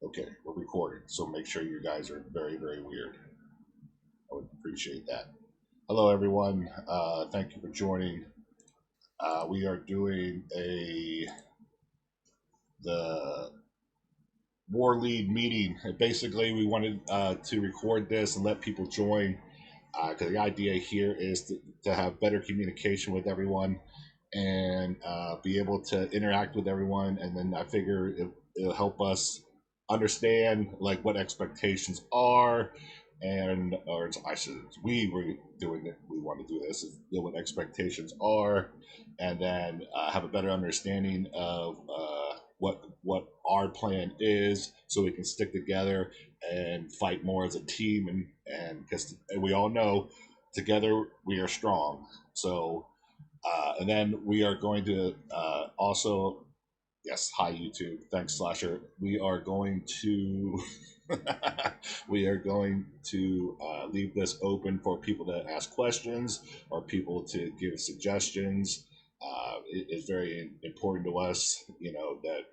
Okay, we're recording, so make sure you guys are very, very weird. I would appreciate that. Hello, everyone. Thank you for joining. We are doing the warlead meeting. Basically, we wanted to record this and let people join because the idea here is to have better communication with everyone and be able to interact with everyone. And then I figure it'll help us understand like what expectations are, and or I should we were doing it. We want to do this is know what expectations are, and then have a better understanding of what our plan is, so we can stick together and fight more as a team, and because we all know together we are strong. So and then we are going to also, yes, hi YouTube, thanks Slasher. We are going to we are going to leave this open for people to ask questions or people to give suggestions. It is very important to us, that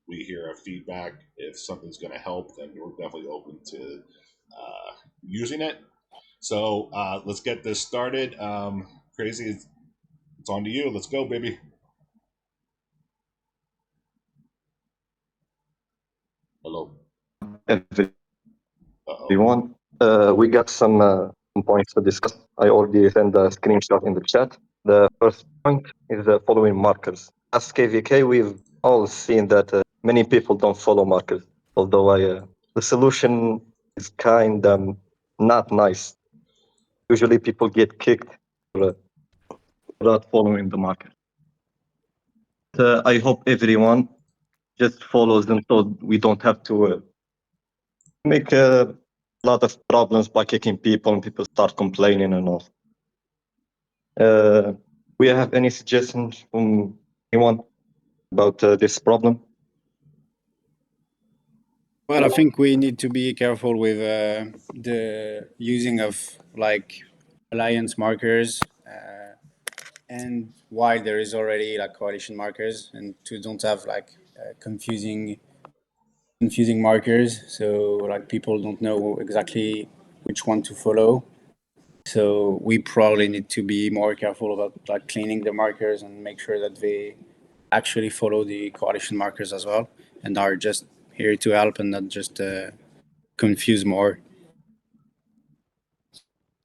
we hear a feedback. If something's going to help, then we're definitely open to using it. So let's get this started. Crazy, it's on to you. Let's go, baby. Hello. Uh-oh. Everyone. We got some points to discuss. I already sent a screenshot in the chat. The first point is the following markers. As KVK, we've all seen that many people don't follow markers, although the solution is kind of not nice. Usually people get kicked for not following the marker. I hope everyone just follows them so we don't have to make a lot of problems by kicking people and people start complaining and all. We have any suggestions from anyone about this problem? Well, I think we need to be careful with the using of like alliance markers and why there is already like coalition markers, and to don't have like confusing markers, so like people don't know exactly which one to follow. So we probably need to be more careful about like cleaning the markers and make sure that they actually follow the coalition markers as well and are just here to help and not just confuse more.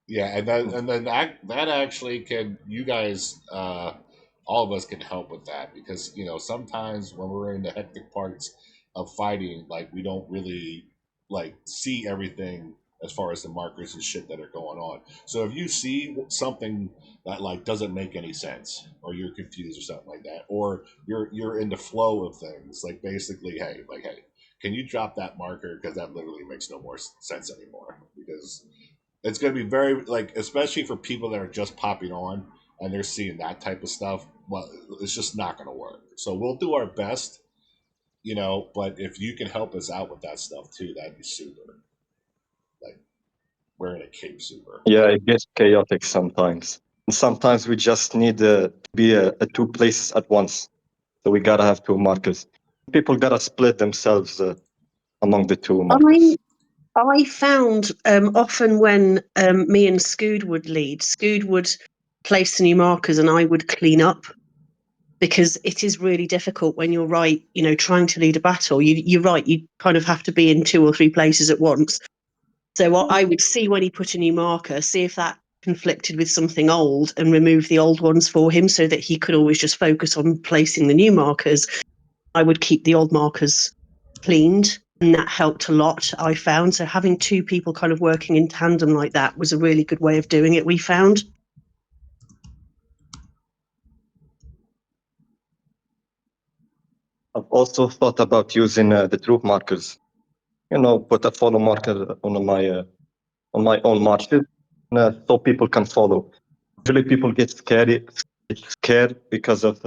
Yeah, and then that actually can, you guys, all of us can help with that, because sometimes when we're in the hectic parts of fighting, like we don't really like see everything as far as the markers and shit that are going on. So if you see something that like doesn't make any sense, or you're confused or something like that, or you're in the flow of things, like basically, hey, can you drop that marker, because that literally makes no more sense anymore, because it's going to be very like, especially for people that are just popping on and they're seeing that type of stuff. Well, it's just not going to work. So we'll do our best, but if you can help us out with that stuff too, that'd be super. Like wearing a cape, super. Yeah, it gets chaotic sometimes. Sometimes we just need to be at two places at once. So we gotta have two markers. People gotta split themselves among the two markers. I found often when me and Scood would lead, Scood would place the new markers and I would clean up, because it is really difficult when you're trying to lead a battle. You're right, you kind of have to be in two or three places at once. So I would see when he put a new marker, see if that conflicted with something old, and remove the old ones for him so that he could always just focus on placing the new markers. I would keep the old markers cleaned, and that helped a lot, I found. So having two people kind of working in tandem like that was a really good way of doing it, we found. I've also thought about using the troop markers. Put a follow marker on my own marches, so people can follow. Usually, people get scared because of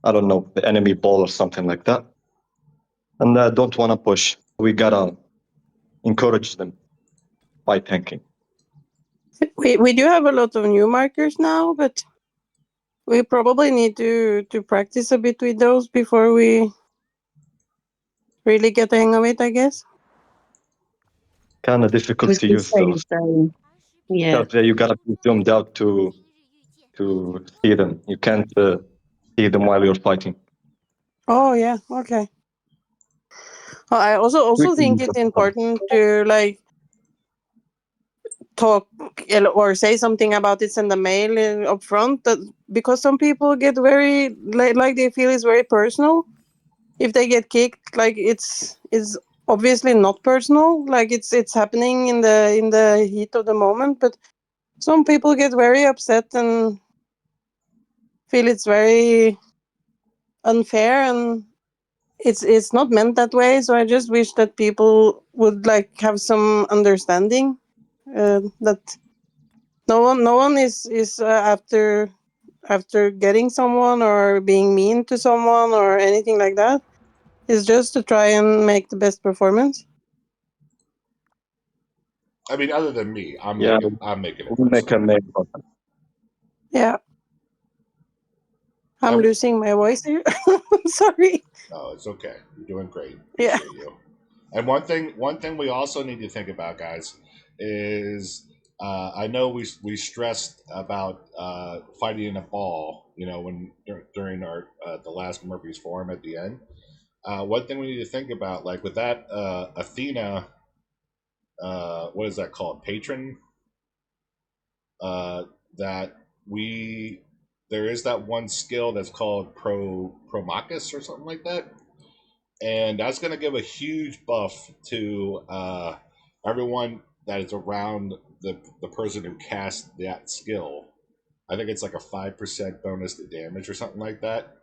I don't know, the enemy ball or something like that, and don't want to push. We gotta encourage them by tanking. We do have a lot of new markers now, but we probably need to practice a bit with those before we really get the hang of it, I guess. Kind of I difficult was to going to use say those. the same. Yeah. Because you gotta be zoomed out to see them. You can't see them while you're fighting. Oh yeah, okay. Well, I We also can think use it's them. important to like talk or say something about it in the mail up front, that because some people get very like they feel it's very personal if they get kicked. Like it's obviously not personal, like it's happening in the heat of the moment, but some people get very upset and feel it's very unfair, and it's not meant that way. So I just wish that people would like have some understanding, that no one is after getting someone or being mean to someone or anything like that. It's just to try and make the best performance. I mean, other than me, Yeah, I'm making it we'll make a personal. mail about that. Yeah, I'm And losing my voice here. Sorry. no, it's okay. You're doing great. Yeah. Appreciate you. And one thing we also need to think about, guys, is I know we stressed about fighting in a ball. You know, when during our the last Murphy's Forum at the end. One thing we need to think about, like with that Athena, what is that called? Patron. That we there is that one skill that's called Promachus or something like that, and that's going to give a huge buff to everyone that is around the person who cast that skill. I think it's like a 5% bonus to damage or something like that.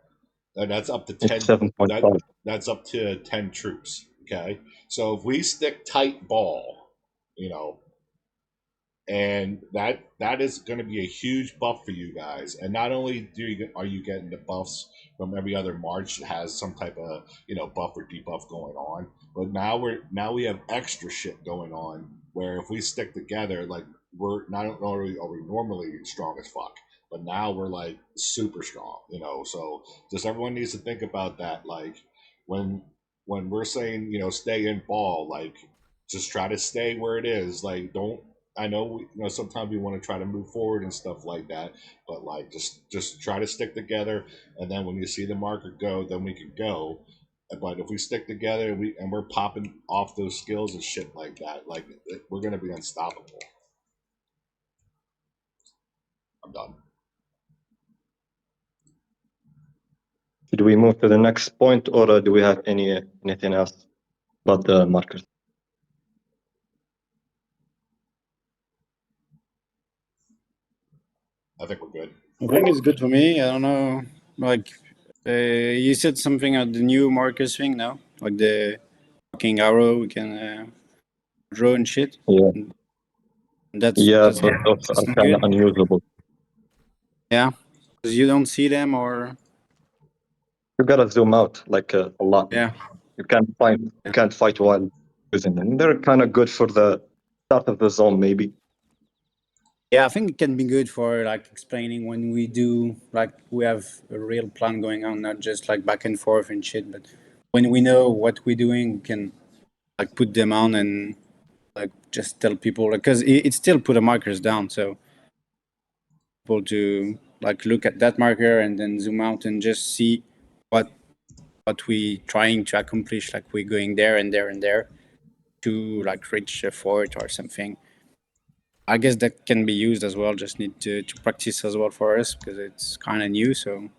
And that's up to It's 10. 7.5. That's up to 10 troops. Okay, so if we stick tight ball, you know, and that is going to be a huge buff for you guys. And not only are you getting the buffs from every other march that has some type of buff or debuff going on, but now we have extra shit going on where if we stick together, like we're not only are we normally strong as fuck, but now we're like super strong. So just everyone needs to think about that. Like when we're saying stay in ball, like just try to stay where it is. Like don't I know, sometimes we want to try to move forward and stuff like that, but like just try to stick together, and then when you see the marker go, then we can go. But if we stick together and we're popping off those skills and shit like that, like we're gonna be unstoppable. I'm done. Should we move to the next point, or do we have anything else about the markers? I think we're good. I think it's good for me. I don't know. Like, you said something on the new markers thing now, like the fucking arrow we can draw and shit. Yeah, That's yeah, that's but those that's are not kind of good. unusable. Yeah, because you don't see them, or You gotta zoom out like a lot. yeah, You can't fight while using them. They're kind of good for the start of the zone, maybe. yeah. I think it can be good for like explaining when we do like we have a real plan going on, not just like back and forth and shit. But when we know what we're doing, we can like put them on and like just tell people because it still put the markers down, so people to like look at that marker and then zoom out and just see what we trying to accomplish, like we're going there and there and there to like reach a fort or something. I guess that can be used as well, just need to practice as well for us because it's kind of new. So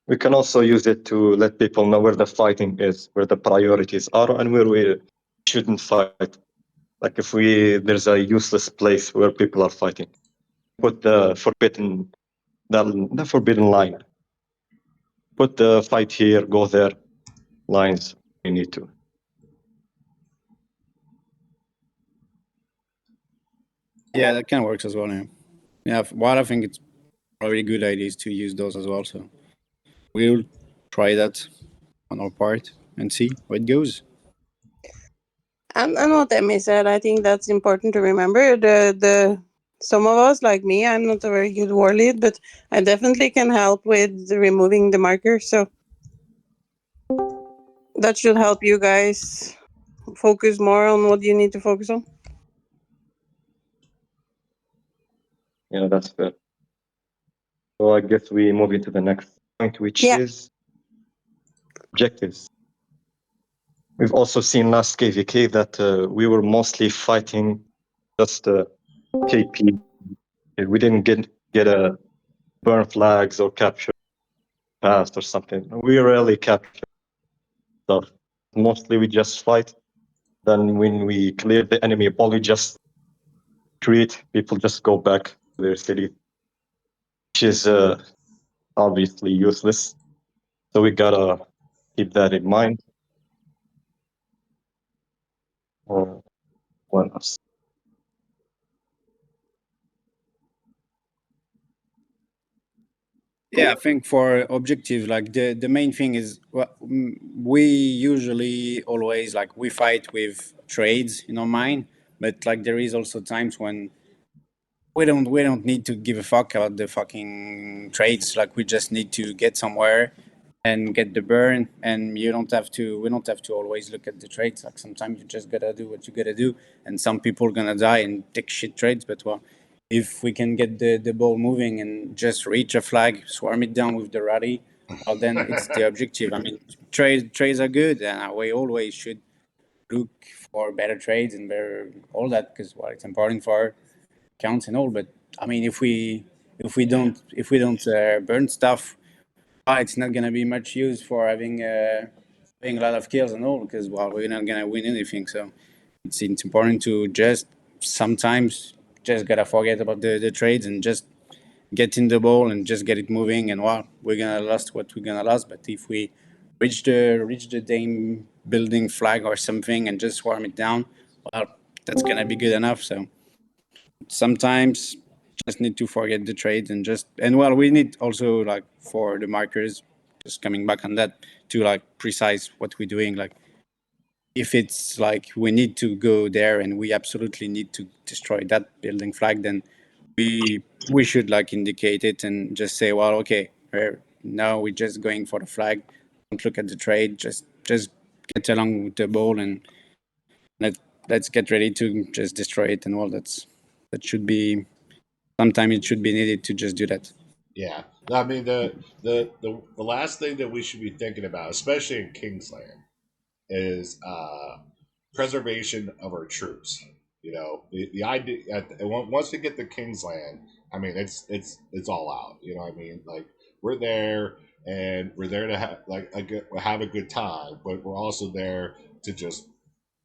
We can also use it to let people know where the fighting is, where the priorities are, and where we shouldn't fight. Like if there's a useless place where people are fighting, put the forbidden line. Put the fight here, go there, lines we need to. yeah, that kind of works as well. Yeah. What I think it's probably a good idea is to use those as well. So we'll try that on our part and see how it goes. And what Emmy said, I think that's important to remember. The some of us, like me, I'm not a very good warlead, but I definitely can help with removing the marker. So That should help you guys focus more on what you need to focus on. Yeah, that's fair. So I guess we move into the next point, which Yeah. is objectives. We've also seen last KVK that we were mostly fighting just KP. We didn't get a burn flags or capture past or something. We rarely capture stuff. Mostly we just fight. Then when we clear the enemy ball, we just retreat. People just go back to their city, which is obviously useless. So we gotta keep that in mind. What else? Yeah, I think for objective, like the main thing is we usually always like we fight with trades in our mind, but like there is also times when we don't need to give a fuck about the fucking trades. Like we just need to get somewhere and get the burn, and you don't have to. We don't have to always look at the trades. Like sometimes you just gotta do what you gotta do, and some people are gonna die and take shit trades. But well, if we can get the ball moving and just reach a flag, swarm it down with the rally, well then it's the objective. I mean, trades are good, and we always should look for better trades and better all that because well, it's important for our counts and all. But I mean, if we don't burn stuff, it's not gonna be much use for having a lot of kills and all because well, we're not gonna win anything. So it's important to just sometimes just gotta forget about the trades and just get in the ball and just get it moving. And well, we're gonna lose what we're gonna lose. But if we reach the dame building flag or something and just swarm it down, well, that's gonna be good enough. So sometimes just need to forget the trades and just and well we need also like for the markers just coming back on that to like precise what we're doing like if it's like we need to go there and we absolutely need to destroy that building flag then we should like indicate it and just say well okay now we're just going for the flag, don't look at the trade, just get along with the ball and let let's get ready to just destroy it and all that should be sometimes it should be needed to just do that. Yeah, I mean the last thing that we should be thinking about, especially in Kingsland, is preservation of our troops. You know, the idea once we get to Kingsland, I mean it's all out. You know, what I mean like we're there and we're there to have a good time, but we're also there to just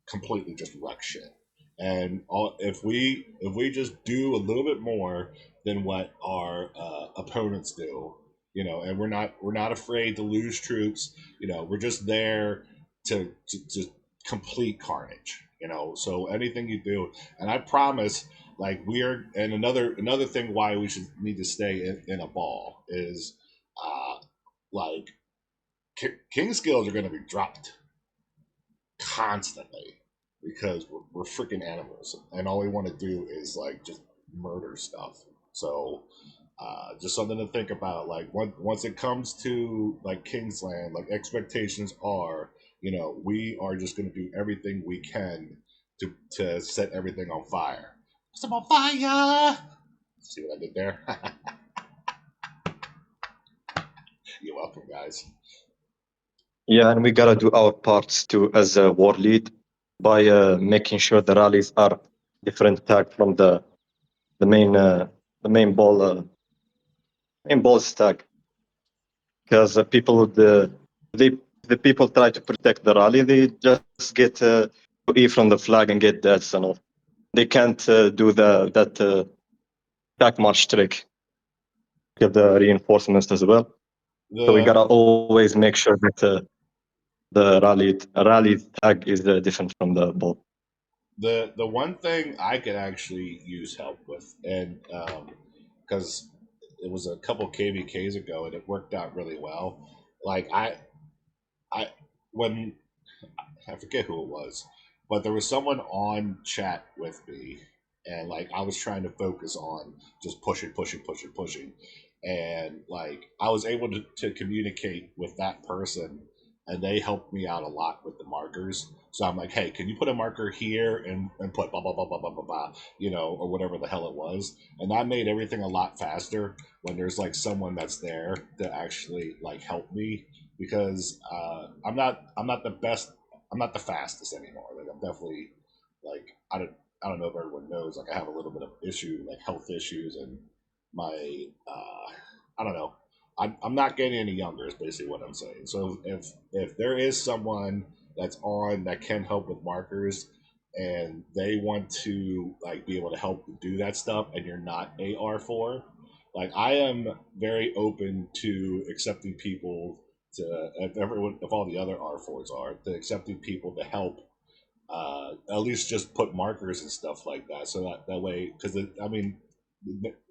completely just wreck shit. And if we just do a little bit more than what our opponents do, you know, and we're not afraid to lose troops. You know, we're just there to complete carnage. You know, so anything you do, and I promise, like we are, and another thing why we should need to stay in a ball is, like king skills are going to be dropped constantly because we're freaking animals and all we want to do is like just murder stuff. So just something to think about. Like once it comes to like Kingsland, like expectations are, you know, we are just going to do everything we can to set everything on fire. Set 'em on fire. See what I did there? You're welcome, guys. Yeah, and we gotta do our parts too as a war lead by making sure the rallies are different tag from the main the main ball stack because they the people try to protect the rally, they just get E from the flag and get deaths and all. They can't do that attack march trick. Get the reinforcements as well. So we The gotta always make sure that the rally tag is different from the ball. the one thing I could actually use help with, and because it was a couple KVKs ago and it worked out really well. Like I when I forget who it was, but there was someone on chat with me, and like I was trying to focus on just pushing, and like I was able to communicate with that person and they helped me out a lot with the markers. So I'm like, hey, can you put a marker here and put blah blah blah blah blah blah blah, or whatever the hell it was, and that made everything a lot faster when there's like someone that's there to actually like help me because I'm not the best, I'm not the fastest anymore. Like I'm definitely like I don't know if everyone knows, like I have a little bit of issue, like health issues, and my I don't know. I'm not getting any younger is basically what I'm saying. So if there is someone that's on that can help with markers and they want to like be able to help do that stuff and you're not AR4, like I am very open to accepting people to if all the other R4s are to accepting people to help at least just put markers and stuff like that. So that way, because I mean,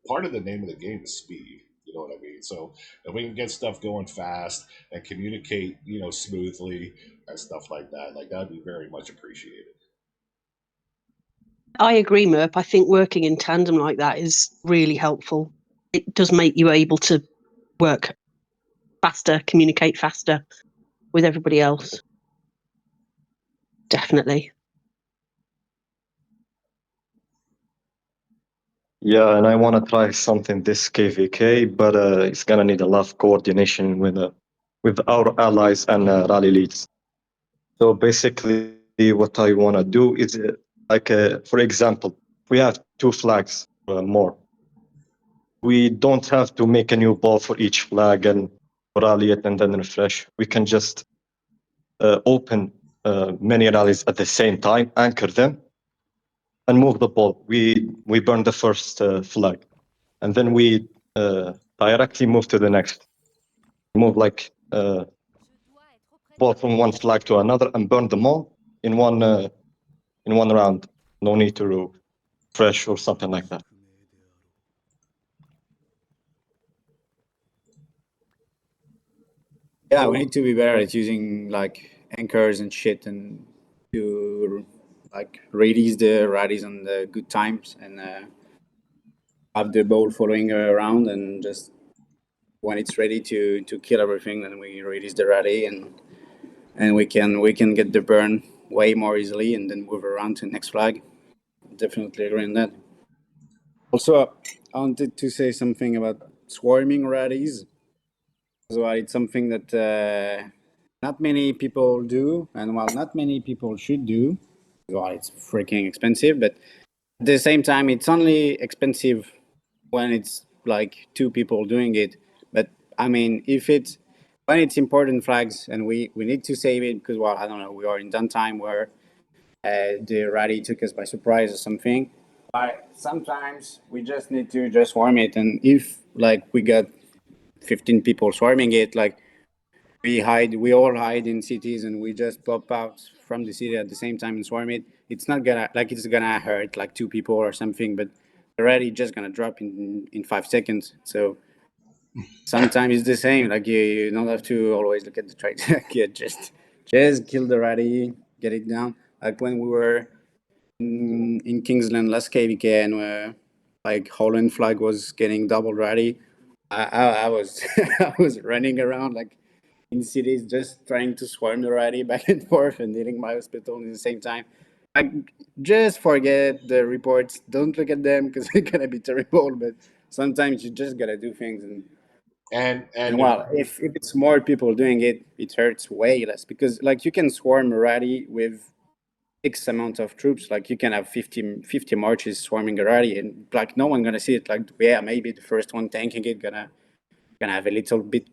part of the name of the game is speed. You know what I mean? So if we can get stuff going fast and communicate, smoothly and stuff like that'd be very much appreciated. I agree, Merp. I think working in tandem like that is really helpful. It does make you able to work faster, communicate faster with everybody else. Definitely. Yeah, and I want to try something this KVK, but it's gonna need a lot of coordination with our allies and rally leads. So basically, what I want to do is like, for example, we have 2 flags more. We don't have to make a new ball for each flag and rally it and then refresh. We can just open many rallies at the same time, anchor them, and move the ball. We burn the first flag, and then we directly move to the next. Move like ball from one flag to another and burn them all in one round. No need to refresh or something like that. Yeah, we need to be better at using like anchors and shit and to like release the rallies on the good times and have the ball following around and just when it's ready to kill everything, then we release the rally and we can get the burn way more easily and then move around to the next flag. Definitely agree on that. Also, I wanted to say something about swarming rallies. So it's something that not many people do, and while not many people should do, well, it's freaking expensive. But at the same time, it's only expensive when it's like 2 people doing it. But I mean, if it's when it's important flags and we need to save it because, well, I don't know, we are in downtime where the rally took us by surprise or something. But sometimes we just need to just swarm it, and if like we got 15 people swarming it, like we all hide in cities and we just pop out from the city at the same time and swarm it. It's not gonna like it's gonna hurt like 2 people or something, but already just gonna drop in 5 seconds. So sometimes it's the same. Like you don't have to always look at the trade. Yeah, just kill the rally, get it down. Like when we were in Kingsland last KVK and like Holland flag was getting double rally. I was I was running around like in cities just trying to swarm the rally back and forth and hitting my hospital at the same time. Like just forget the reports. Don't look at them because they're gonna be terrible. But sometimes you just gotta do things and and well, if it's more people doing it, it hurts way less because like you can swarm a rally with X amount of troops. Like you can have 50 marches swarming a rally, and like no one gonna see it. Like yeah, maybe the first one tanking it gonna have a little bit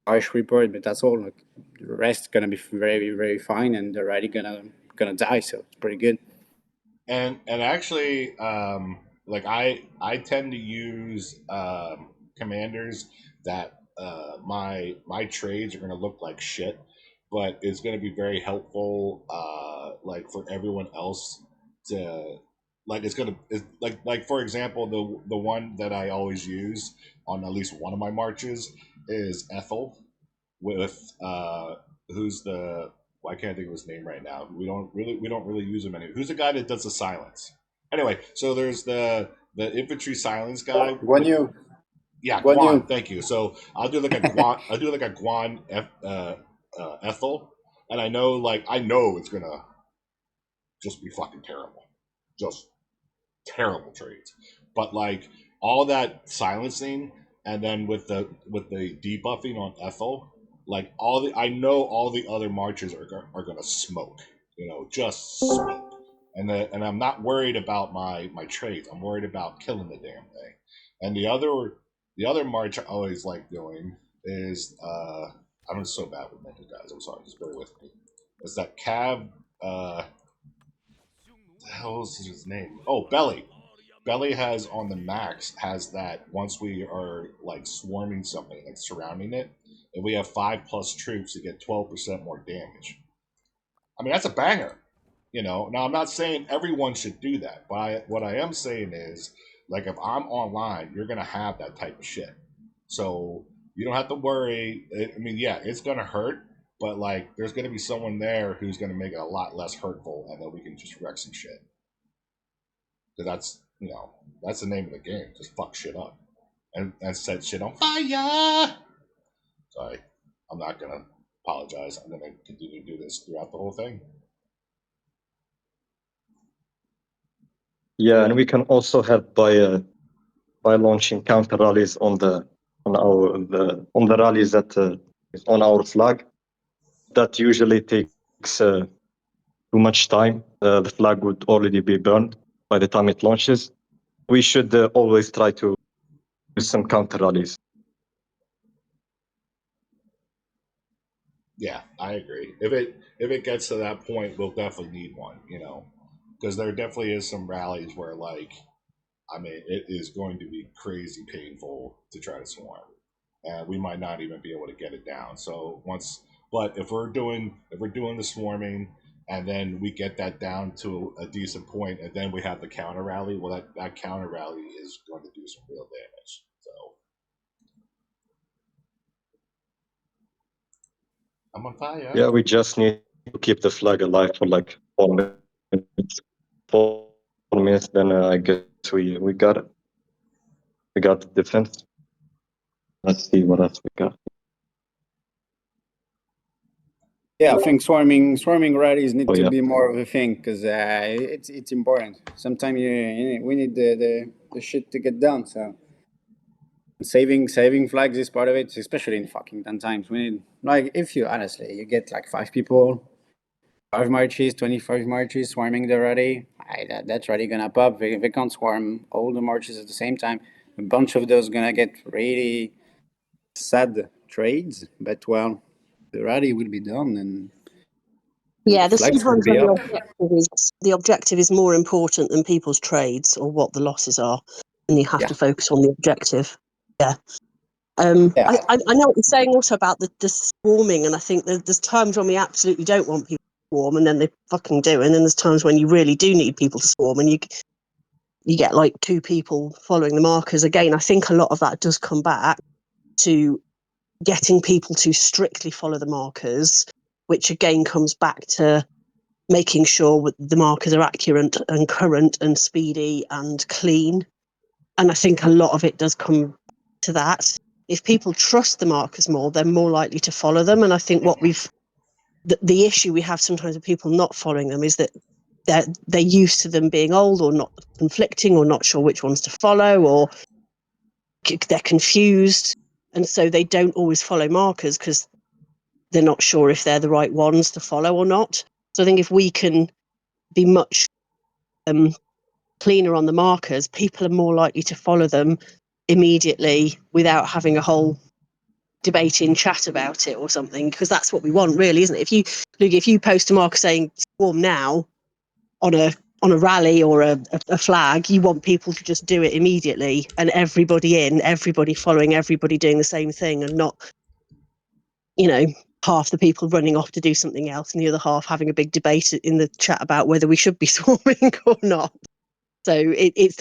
harsh report, but that's all. Like the rest gonna be very very fine, and the rally gonna die. So it's pretty good. and actually, like I tend to use commanders that my trades are going to look like shit, but it's going to be very helpful, like for everyone else to like it's like for example the one that I always use on at least one of my marches is Ethel with who's the I can't think of his name right now. We don't really use him any. Who's the guy that does the silence? Anyway, so there's the infantry silence guy. When Yeah, you Guan. Thank you. So I'll do like a Guan. I'll do like a Guan Ethel, and I know it's gonna just be fucking terrible, just terrible trades. But like all that silencing, and then with the debuffing on Ethel, like I know all the other marches are gonna smoke, just smoke. And I'm not worried about my trades. I'm worried about killing the damn thing. And the other march I always like doing is I'm just so bad with names, guys. I'm sorry, just bear with me. It's that Cab. The hell is his name? Oh, Belly. Belly has on the max has that once we are like swarming something, like surrounding it, and we have 5+ troops to get 12% more damage. I mean, that's a banger. Now I'm not saying everyone should do that, but what I am saying is, like, if I'm online, you're gonna have that type of shit. So you don't have to worry. I mean, yeah, it's gonna hurt, but like, there's gonna be someone there who's gonna make it a lot less hurtful, and then we can just wreck some shit. Because that's the name of the game. Just fuck shit up and set shit on fire. Sorry, I'm not gonna apologize. I'm gonna continue to do this throughout the whole thing. Yeah, and we can also help by launching counter rallies on the rallies that is on our flag. That usually takes too much time. The flag would already be burned by the time it launches. We should always try to use some counter rallies. Yeah, I agree. If it gets to that point, we'll definitely need one. Because there definitely is some rallies where, like, I mean, it is going to be crazy painful to try to swarm, and we might not even be able to get it down. So but if we're doing the swarming, and then we get that down to a decent point, and then we have the counter rally, well, that counter rally is going to do some real damage. So I'm on fire. Yeah, we just need to keep the flag alive for like 4 minutes. 4 minutes, then I guess we got it. We got the defense. Let's see what else we got. Yeah, I think swarming rallies need to yeah. be more of a thing because it's important. Sometimes we need the shit to get done. So saving flags is part of it, especially in fucking done times. We need, like, if you honestly you get like 5 people, 5 marches, 25 marches swarming the rally, that's rally gonna pop. If they can't swarm all the marches at the same time, a bunch of those gonna get really sad trades. But well, the rally will be done and Yeah, there's flags will sometimes be when up. the objective is more important than people's trades or what the losses are, and you have Yeah. to focus on the objective. Yeah. Yeah. I know what you're saying also about the swarming, and I think there's times when we absolutely don't want people to swarm, and then they fucking do, and then there's times when you really do need people to swarm, and you get like 2 people following the markers. Again, I think a lot of that does come back to getting people to strictly follow the markers, which again comes back to making sure the markers are accurate and current and speedy and clean. And I think a lot of it does come to that. If people trust the markers more, they're more likely to follow them. And I think the issue we have sometimes with people not following them is that they're used to them being old or not conflicting or not sure which ones to follow, or they're confused. And so they don't always follow markers because they're not sure if they're the right ones to follow or not. So I think if we can be much cleaner on the markers, people are more likely to follow them immediately without having a whole debating chat about it or something, because that's what we want, really, isn't it? If you post a marker saying swarm now on a rally or a flag, you want people to just do it immediately, and everybody following, everybody doing the same thing, and not half the people running off to do something else and the other half having a big debate in the chat about whether we should be swarming or not. So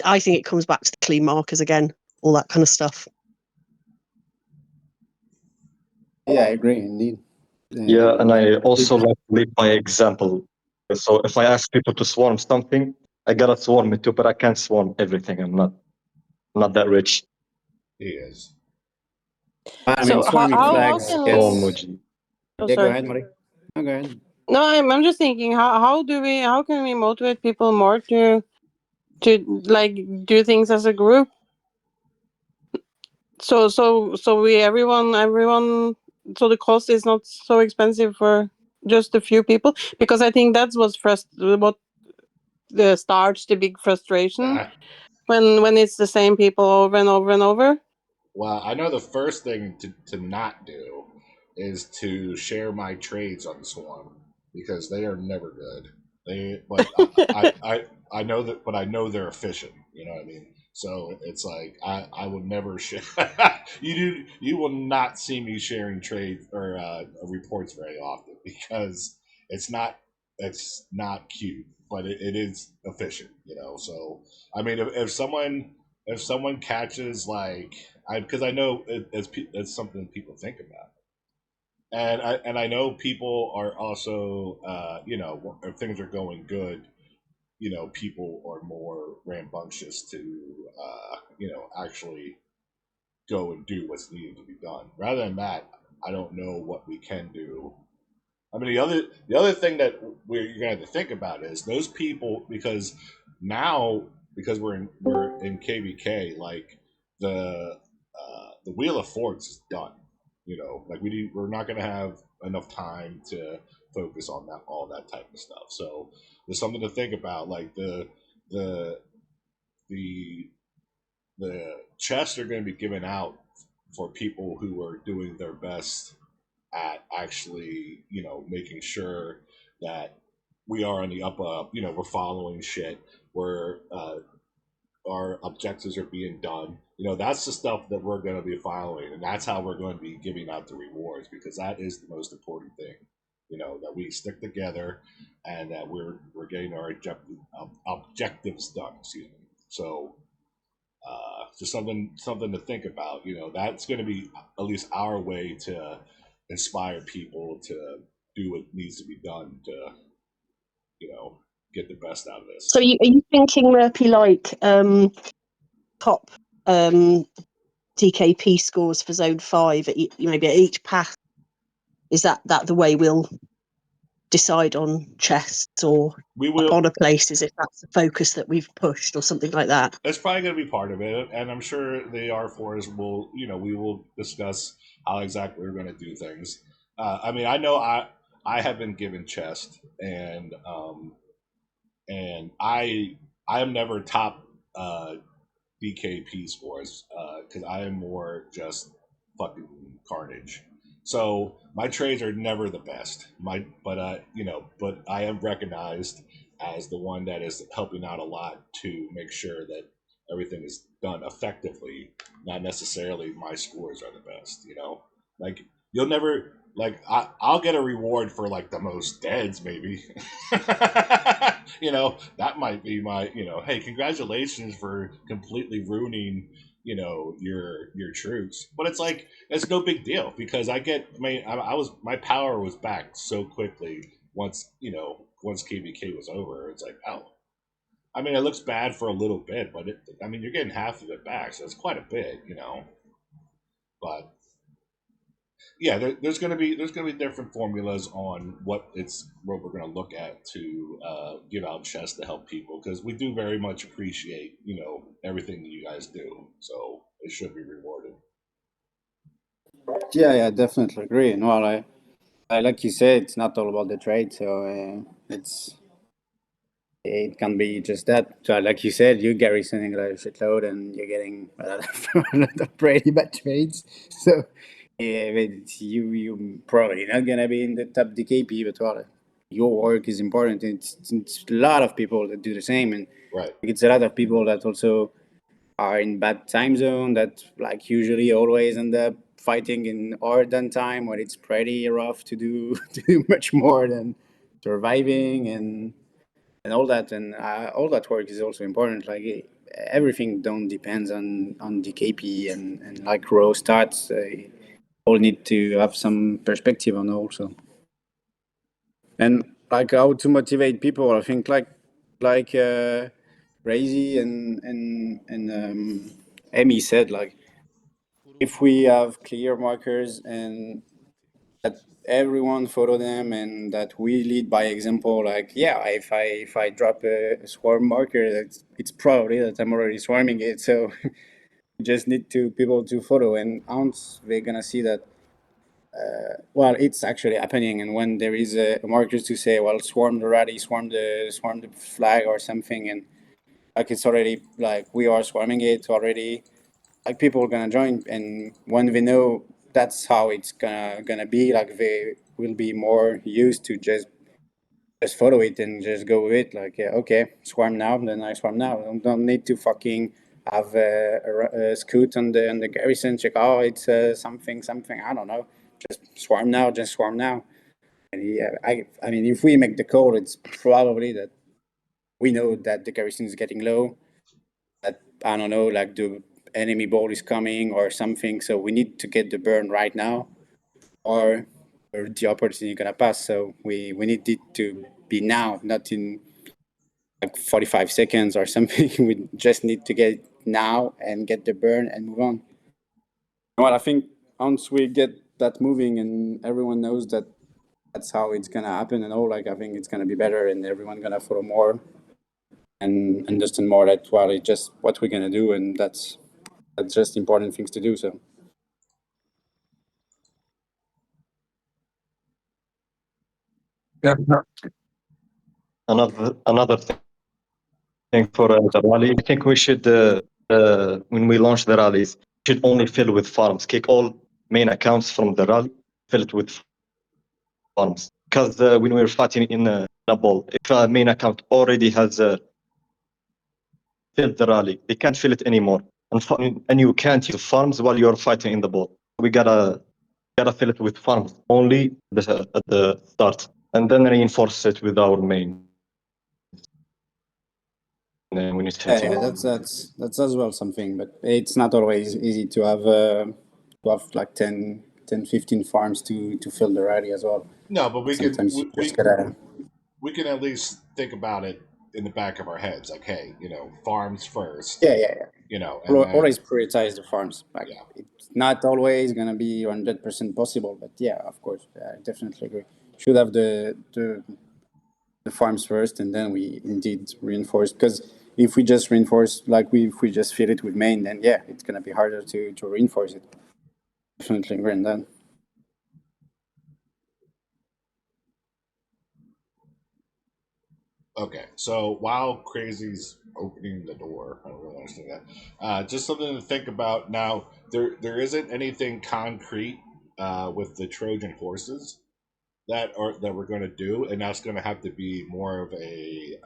I think it comes back to the clean markers again, all that kind of stuff. Yeah, I agree, indeed. Yeah, and I also like to lead by example. So if I ask people to swarm something, I gotta swarm it too, but I can't swarm everything. I'm not that rich. He is. I mean, So swarming how flags often gets Emoji. Oh, Yeah, go sorry. ahead, Marie. No, go ahead. No, I'm just thinking how can we motivate people more to like do things as a group? So we everyone so the cost is not so expensive for just a few people, because I think that's what starts the big frustration Uh, when it's the same people over and over and over. well, I know the first thing to not do is to share my trades on Swarm because they are never good. But I know that, but I know they're efficient. You know what I mean? So it's like I will never share. You will not see me sharing trades or reports very often because it's not it's not cute, but it is efficient. You know, so I mean, if someone catches like because I know it's something people think about, and I know people are also if things are going good, people are more rambunctious to actually go and do what's needed to be done. Rather than that, I don't know what we can do. I mean, the other thing that you're gonna have to think about is those people because now because we're in KVK, like the Wheel of Forts is done. Like we're not gonna have enough time to focus on that all that type of stuff. So there's something to think about, like the the the chests are going to be given out for people who are doing their best at actually, making sure that we are on the up. We're following shit. We're our objectives are being done. That's the stuff that we're going to be following, and that's how we're going to be giving out the rewards because that is the most important thing. That we stick together and that we're getting our objectives done. Excuse me. So just something to think about. That's going to be at least our way to inspire people to do what needs to be done to get the best out of this. So are you thinking, Murphy, like top DKP scores for Zone 5 maybe at each pass? Is that the way we'll decide on chests or We will. honor places if that's the focus that we've pushed or something like that? That's probably going to be part of it, and I'm sure the R4s will. We will discuss how exactly we're going to do things. I mean, I know I have been given chest, and I am never top DKP scores because I am more just fucking carnage. So my trades are never the best. But I am recognized as the one that is helping out a lot to make sure that everything is done effectively. Not necessarily my scores are the best. Like you'll never like I'll get a reward for like the most deads maybe. That might be my hey, congratulations for completely ruining your troops. But it's like it's no big deal because my power was back so quickly once KVK was over. It's like, oh, I mean, it looks bad for a little bit, but you're getting half of it back, so it's quite a bit. But yeah, there's gonna be different formulas on what we're gonna look at to give out chests to help people because we do very much appreciate everything that you guys do, so it should be rewarded. Yeah, definitely agree. And well, I like you said, it's not all about the trade, so it can be just that. So, like you said, you're garrisoning like a shitload, and you're getting a lot of pretty bad trades. So, yeah, but you probably not gonna be in the top DKP, but well, your work is important. It's a lot of people that do the same, and Right. it's a lot of people that also are in bad time zone that like usually always end up fighting in odd than time when it's pretty rough to do to do much more than surviving and all that, and all that work is also important. Like everything don't depends on DKP and like raw stats. All need to have some perspective on also. And like how to motivate people, I think like Razy and Emmy said, like if we have clear markers and that everyone follow them and that we lead by example. Like, yeah, if I drop a swarm marker, it's probably that I'm already swarming it. So we just need to people to follow, and once they're gonna see that. Well, it's actually happening, and when there is a marker to say, well, swarm the rally, swarm the flag or something, and like it's already like we are swarming it already, like people are gonna join, and when they know that's how it's gonna be, like they will be more used to just follow it and just go with it. Like, yeah, okay, swarm now, then I swarm now. Don't need to fucking have a scoot on the garrison check. Oh, it's something. I don't know. Just swarm now. Just swarm now. And yeah, I mean, if we make the call, it's probably that we know that the garrison is getting low. That I don't know, like the enemy ball is coming or something. So we need to get the burn right now, or the opportunity gonna pass. So we need it to be now, not in like 45 seconds or something. We just need to get it now and get the burn and move on. Well, I think once we get that moving and everyone knows that that's how it's gonna happen and all, like I think it's gonna be better and everyone gonna follow more and understand more that well it's just what we're gonna do, and that's just important things to do. So Yeah. Another thing for the rally, I think we should, when we launch the rallies, should only fill with farms. Kick all main accounts from the rally, fill it with farms. Because when we're fighting in a ball, if a main account already has filled the rally, they can't fill it anymore. And you can't use farms while you're fighting in the ball. We gotta fill it with farms only at the start, and then reinforce it with our main. When it's hitting. yeah, that's as well something, but it's not always easy to have like 10, 15 farms to fill the rally as well. No, but Sometimes you just gotta. we can at least think about it in the back of our heads, like, hey, farms first, Yeah. and then Always prioritize the farms. Like, yeah. it's not always gonna be 100% possible, but yeah, of course, I definitely agree. Should have the farms first, and then we indeed reinforce. Because if we just reinforce, like if we just fill it with main, then yeah, it's gonna be harder to reinforce it. Definitely agree on that. Okay, so while Crazy's opening the door, I don't really understand that. Just something to think about. Now, there isn't anything concrete with the Trojan horses that we're going to do, and that's going to have to be more of a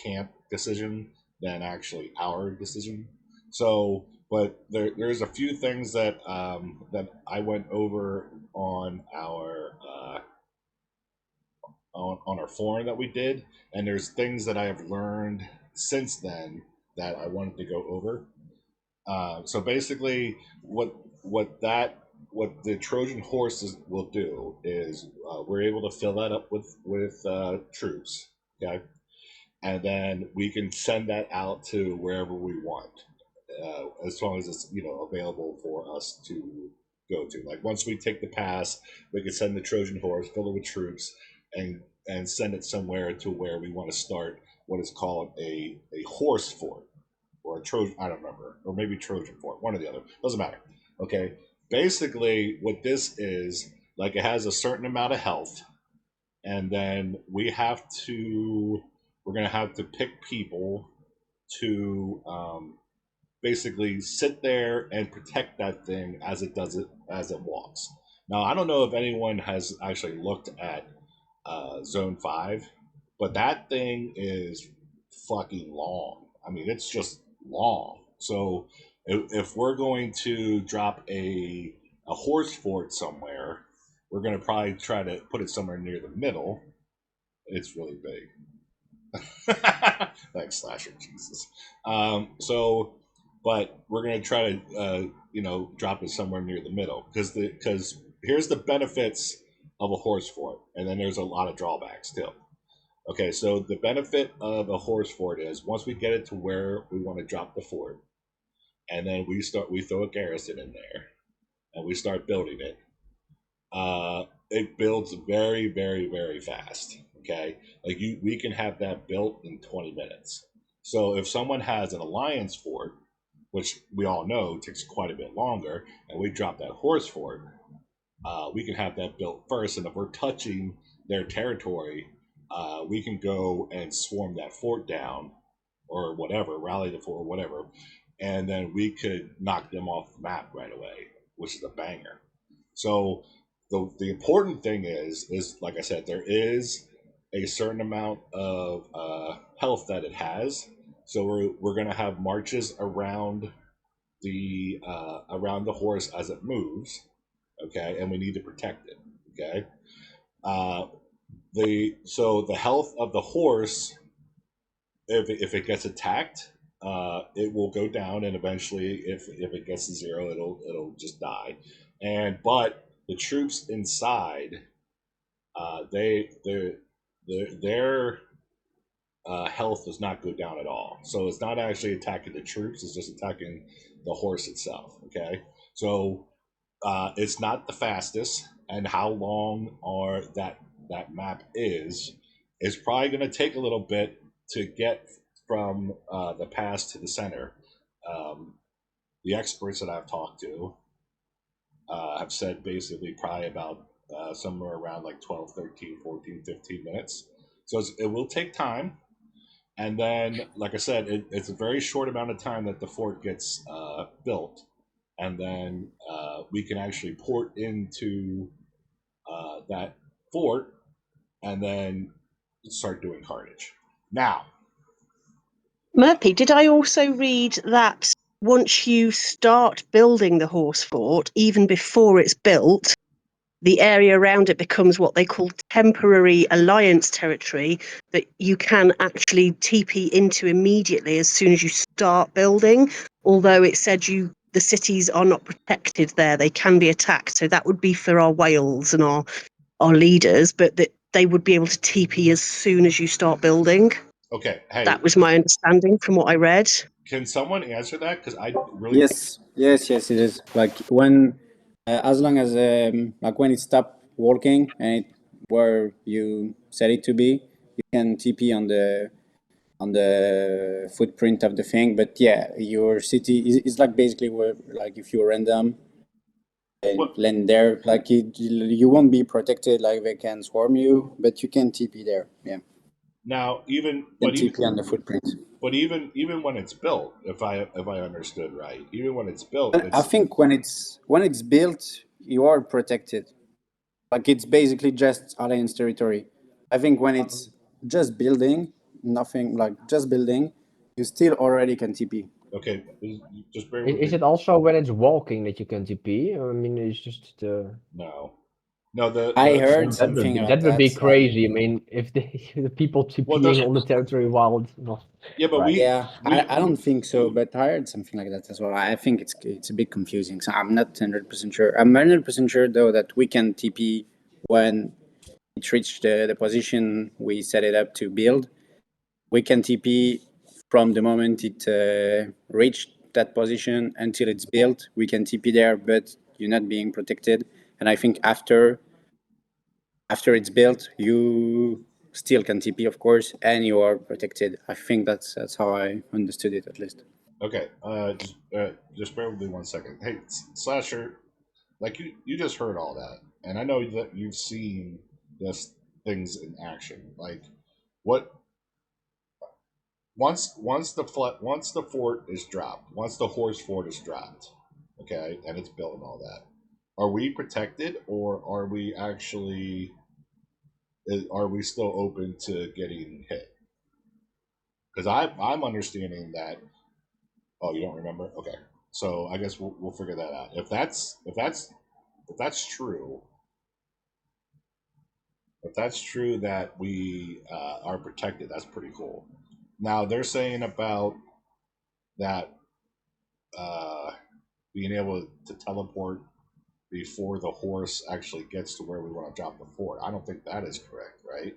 camp decision than actually our decision. So, but there's a few things that I went over on our forum that we did, and there's things that I have learned since then that I wanted to go over. So basically, what the Trojan horses will do is we're able to fill that up with troops, okay, and then we can send that out to wherever we want, as long as it's available for us to go to. Like once we take the pass, we can send the Trojan horse, fill it with troops, and send it somewhere to where we want to start what is called a horse fort or a Trojan. I don't remember, or maybe Trojan fort, one or the other. Doesn't matter. Okay. Basically, what this is like, it has a certain amount of health, and then we're gonna have to pick people to basically sit there and protect that thing as it walks. Now, I don't know if anyone has actually looked at Zone 5, but that thing is fucking long. I mean, it's just long. So if we're going to drop a horse fort somewhere, we're going to probably try to put it somewhere near the middle. It's really big. Thanks, Slasher. Jesus. So, but we're going to try to, drop it somewhere near the middle because here's the benefits of a horse fort, and then there's a lot of drawbacks too. Okay, so the benefit of a horse fort is once we get it to where we want to drop the fort, and then we throw a garrison in there, and we start building it. it builds very, very, very fast. Okay, like we can have that built in 20 minutes. So if someone has an alliance fort, which we all know takes quite a bit longer, and we drop that horse fort, we can have that built first. And if we're touching their territory, we can go and swarm that fort down, or whatever, rally the fort, or whatever, and then we could knock them off the map right away, which is a banger. So the important thing is like I said, there is a certain amount of health that it has. So we're gonna have marches around the horse as it moves, okay, and we need to protect it, okay. The health of the horse, if it gets attacked, it will go down, and eventually, if it gets to zero, it'll just die. But the troops inside, their health does not go down at all. So it's not actually attacking the troops; it's just attacking the horse itself. Okay, so it's not the fastest, and how long that map is probably going to take a little bit to get from the pass to the center. The experts that I've talked to have said basically probably about somewhere around like 12, 13, 14, 15 minutes. So it will take time. And then, like I said, it's a very short amount of time that the fort gets built. And then we can actually port into that fort and then start doing carnage. Now, Murphy, did I also read that once you start building the horse fort, even before it's built, the area around it becomes what they call temporary alliance territory that you can actually TP into immediately as soon as you start building, although it said the cities are not protected there, they can be attacked. So that would be for our whales and our leaders, but that they would be able to TP as soon as you start building. okay, hey, That was my understanding from what I read. can someone answer that? Because I really Yes, it is. Like when, as long as like when it stopped working and where you set it to be, you can TP on the footprint of the thing. But yeah, your city is like basically where, like if you random What? land there, like you won't be protected. Like they can swarm you, but you can TP there. Yeah, Now even you can TP on the footprint. but even when it's built, if I understood right, even when it's built, But I think when it's built, you are protected. Like it's basically just alliance territory. I think when it's just building, nothing like just building, you still already can TP. okay. Just bear with Is me. it also when it's walking that you can TP? I mean, it's just No, no. I heard that something about would be that. crazy. I mean, if the people Well, TPing on the territory while it's not yeah, but right. Yeah, I don't think so, but I heard something like that as well. I think it's a bit confusing. So I'm not 100% sure. I'm 100% sure though that we can TP when it reached the position we set it up to build. We can TP from the moment it reached that position until it's built. We can TP there, but you're not being protected. And I think after it's built, you still can TP, of course, and you are protected. I think that's how I understood it, at least. Okay, just bear with me 1 second. Hey, Slasher, like you just heard all that, and I know that you've seen this things in action. Like, what once the fort is dropped, once the horse fort is dropped, okay, and it's built and all that, are we protected, or are we still open to getting hit? Because I'm understanding that. Oh, you don't remember? Okay. So I guess we'll figure that out. If that's true, that we are protected, that's pretty cool. Now they're saying about that being able to teleport before the horse actually gets to where we want to drop the fort. I don't think that is correct, right?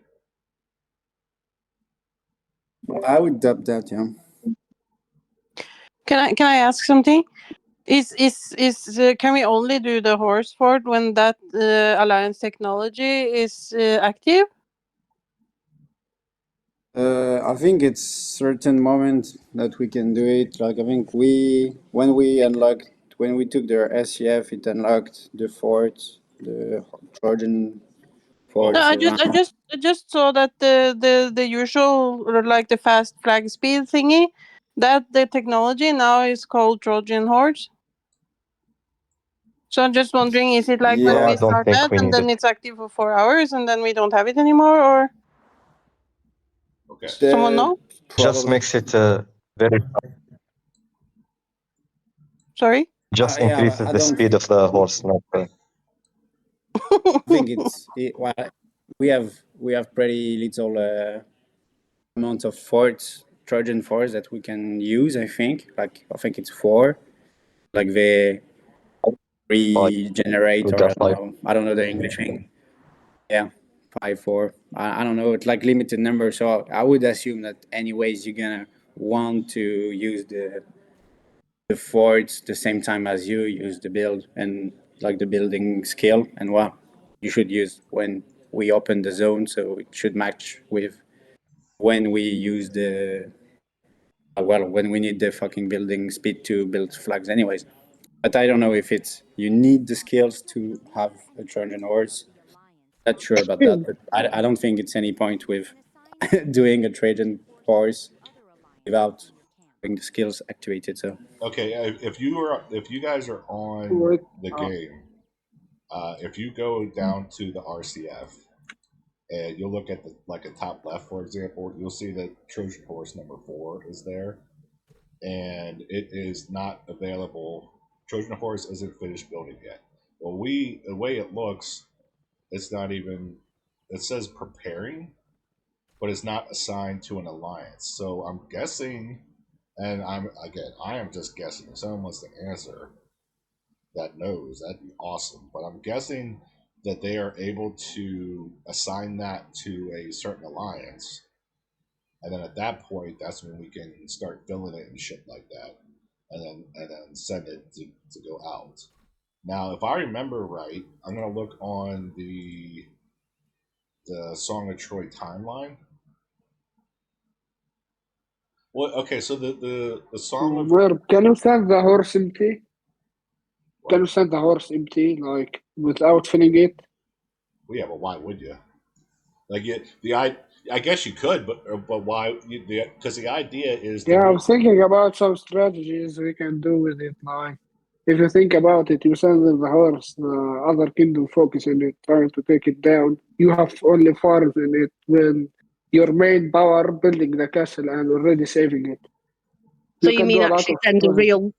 I would doubt that, yeah. Can I ask something? Can we only do the horse fort when that alliance technology is active? I think it's certain moment that we can do it. Like I think when we took their SCF, it unlocked the fort, the Trojan fort. No, So I just saw that the usual or like the fast flag speed thingy, that the technology now is called Trojan horse. So I'm just wondering, is it like when No, yeah, I we don't start think that we and need then it. it's active for 4 hours and then we don't have it anymore, or Okay. someone know? Just probably. makes it very, Sorry. just Yeah, but increases I the don't speed of the horse, not think well. We have pretty little amount of forts, Trojan forts that we can use. I think it's 4. Like the five. regenerate, With or the five. I don't know the English thing. Yeah, 5, 4. I don't know. It's like limited number, so I would assume that anyways you're gonna want to use the forts the same time as you use the build and like the building skill, and well, you should use when we open the zone, so it should match with when we use the when we need the fucking building speed to build flags anyways. But I don't know if it's you need the skills to have a Trojan horse. Not sure about that, but I don't think it's any point with doing a Trojan horse without having the skills activated. So Okay. If you guys are on What? the game, if you go down to the RCF and you'll look at the like a top left, for example, you'll see that Trojan Horse number 4 is there, and it is not available. Trojan Horse isn't finished building yet. Well, the way it looks, it's not even. It says preparing, but it's not assigned to an alliance. So I'm guessing, and I am just guessing. If someone wants to answer that knows, that'd be awesome. But I'm guessing that they are able to assign that to a certain alliance, and then at that point, that's when we can start filling it and shit like that, and then send it to go out. Now, if I remember right, I'm gonna look on the Song of Troy timeline. Well, okay, so the Song of Where can you send the horse empty? Can you what? send the horse empty, like without filling it? Well, yeah, but why would you? Like I guess you could, but why? Because the idea is to Yeah, I'm make. thinking about some strategies we can do with it. Like, if you think about it, you send the horse, the other kingdom focus on it, trying to take it down. You have only farms in it when your main power building the castle and already saving it. So You you can mean do a lot actually of send a strategy. real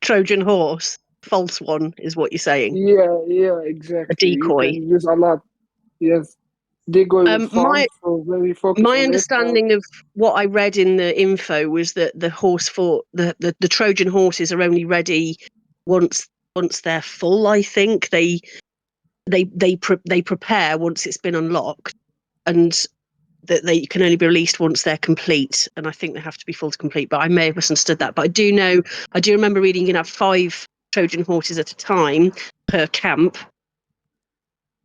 Trojan horse, false one, is what you're saying? Yeah, A exactly. You decoy. can use a lot. Yes, they go with My farms, so maybe focus my on it. understanding of what I read in the info was that the horse for the Trojan horses are only ready once they're full. I think they prepare once it's been unlocked, and that they can only be released once they're complete. And I think they have to be full to complete. But I may have misunderstood that. But I do remember reading you can have 5 Trojan horses at a time per camp.